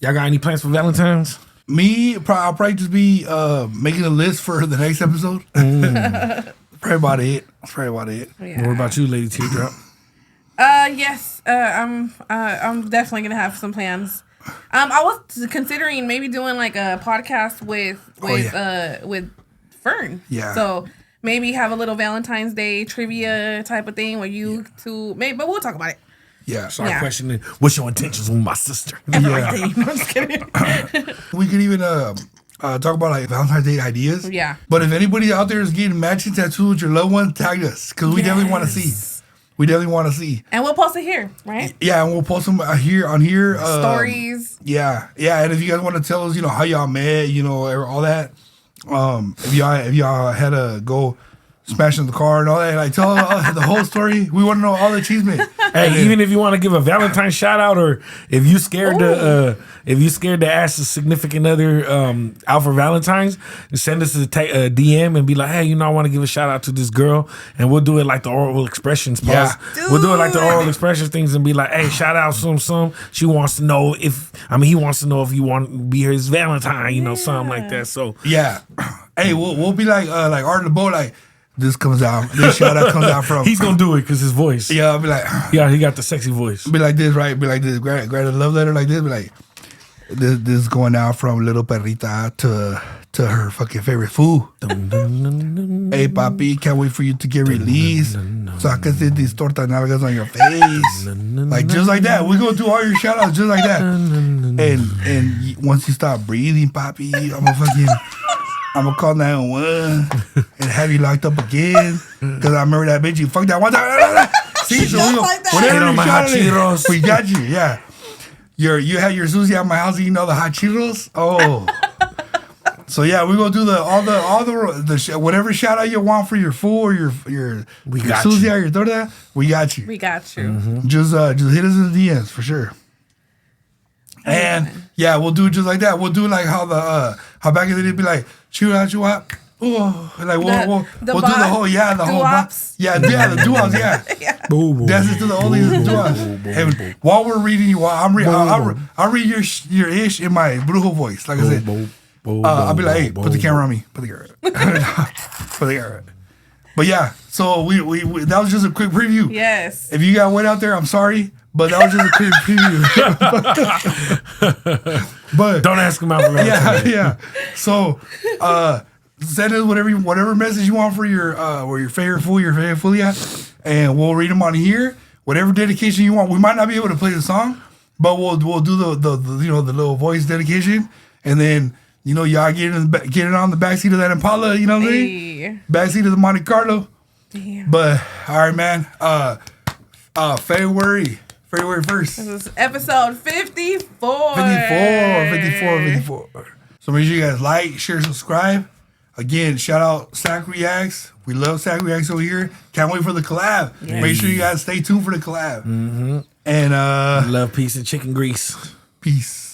Y'all got any plans for Valentine's? Me, I'll probably just be making a list for the next episode. Probably about it. That's probably about it. Yeah. What about you, Lady Teardrop? Yes. I'm definitely gonna have some plans. I was considering maybe doing like a podcast with Fern. Yeah. So maybe have a little Valentine's Day trivia type of thing where you two but we'll talk about it. Yeah. So our question is, what's your intentions with my sister? Everything. No, I'm just kidding. We could even talk about like Valentine's Day ideas. Yeah. But if anybody out there is getting matching tattoos with your loved one, tag us because we definitely want to see. We definitely want to see. And we'll post it here, right? Yeah, and we'll post them here. Stories. Yeah. And if you guys want to tell us, how y'all met, all that. If y'all had to go smashing the car and all that, like tell the whole story. We want to know all the achievement. Hey, even if you want to give a Valentine's shout out, or if you scared to ask a significant other out for Valentine's, send us a DM and be like, hey, I want to give a shout out to this girl, and we'll do it like the oral expressions. Yeah. We'll do it like the oral expressions things and be like, hey, shout out some. She wants to know he wants to know if you want to be his Valentine, something like that. So yeah, hey, we'll be like Art of the Boat, like. This shout out comes out from. He's gonna do it because his voice. Yeah, I'll be like. Yeah, he got the sexy voice. Be like this, right? Be like this. Grab a love letter like this. Be like, this is going out from little perrita to her fucking favorite food. Hey, papi, can't wait for you to get released so I can see these torta nalgas on your face. Like just like that. We're gonna do all your shout outs just like that. And once you stop breathing, papi, I'm gonna call 911 and have you locked up again. Cause I remember that bitch you fucked that one time. See, so whatever you shot at, we got you. Yeah, you had your Susie at my house eating all the hot Cheetos. Oh, so yeah, we're gonna do all the whatever shout out you want for your food or your Susie or your torta. We got you. We got you. Mm-hmm. Just hit us in the DMs for sure. And yeah, we'll do it just like that. We'll do like how back in the day be like, shoot out you out. Oh, like we'll do the whole the doo-wops, yeah. Dances to the oldies and doo-wops. And while we're reading you, I'll read your ish in my brujo voice. Like I said, I'll be like, hey, put the camera on me. Put the camera. But yeah, so we that was just a quick preview. Yes. If you got wet out there, I'm sorry, but that was just a quick preview. But don't ask him out for that. Yeah. So send us whatever message you want for your favorite fool, your favorite folia, and we'll read them on here. Whatever dedication you want. We might not be able to play the song, but we'll do the the little voice dedication, and then y'all get on the backseat of that Impala. You know what I mean? Backseat of the Monte Carlo. Damn. But all right, man. February 1st. This is episode 54. 54. So make sure you guys like, share, subscribe. Again, shout out Sack Reacts. We love Sack Reacts over here. Can't wait for the collab. Yes. Make sure you guys stay tuned for the collab. Mm-hmm. And love, peace, and chicken grease. Peace.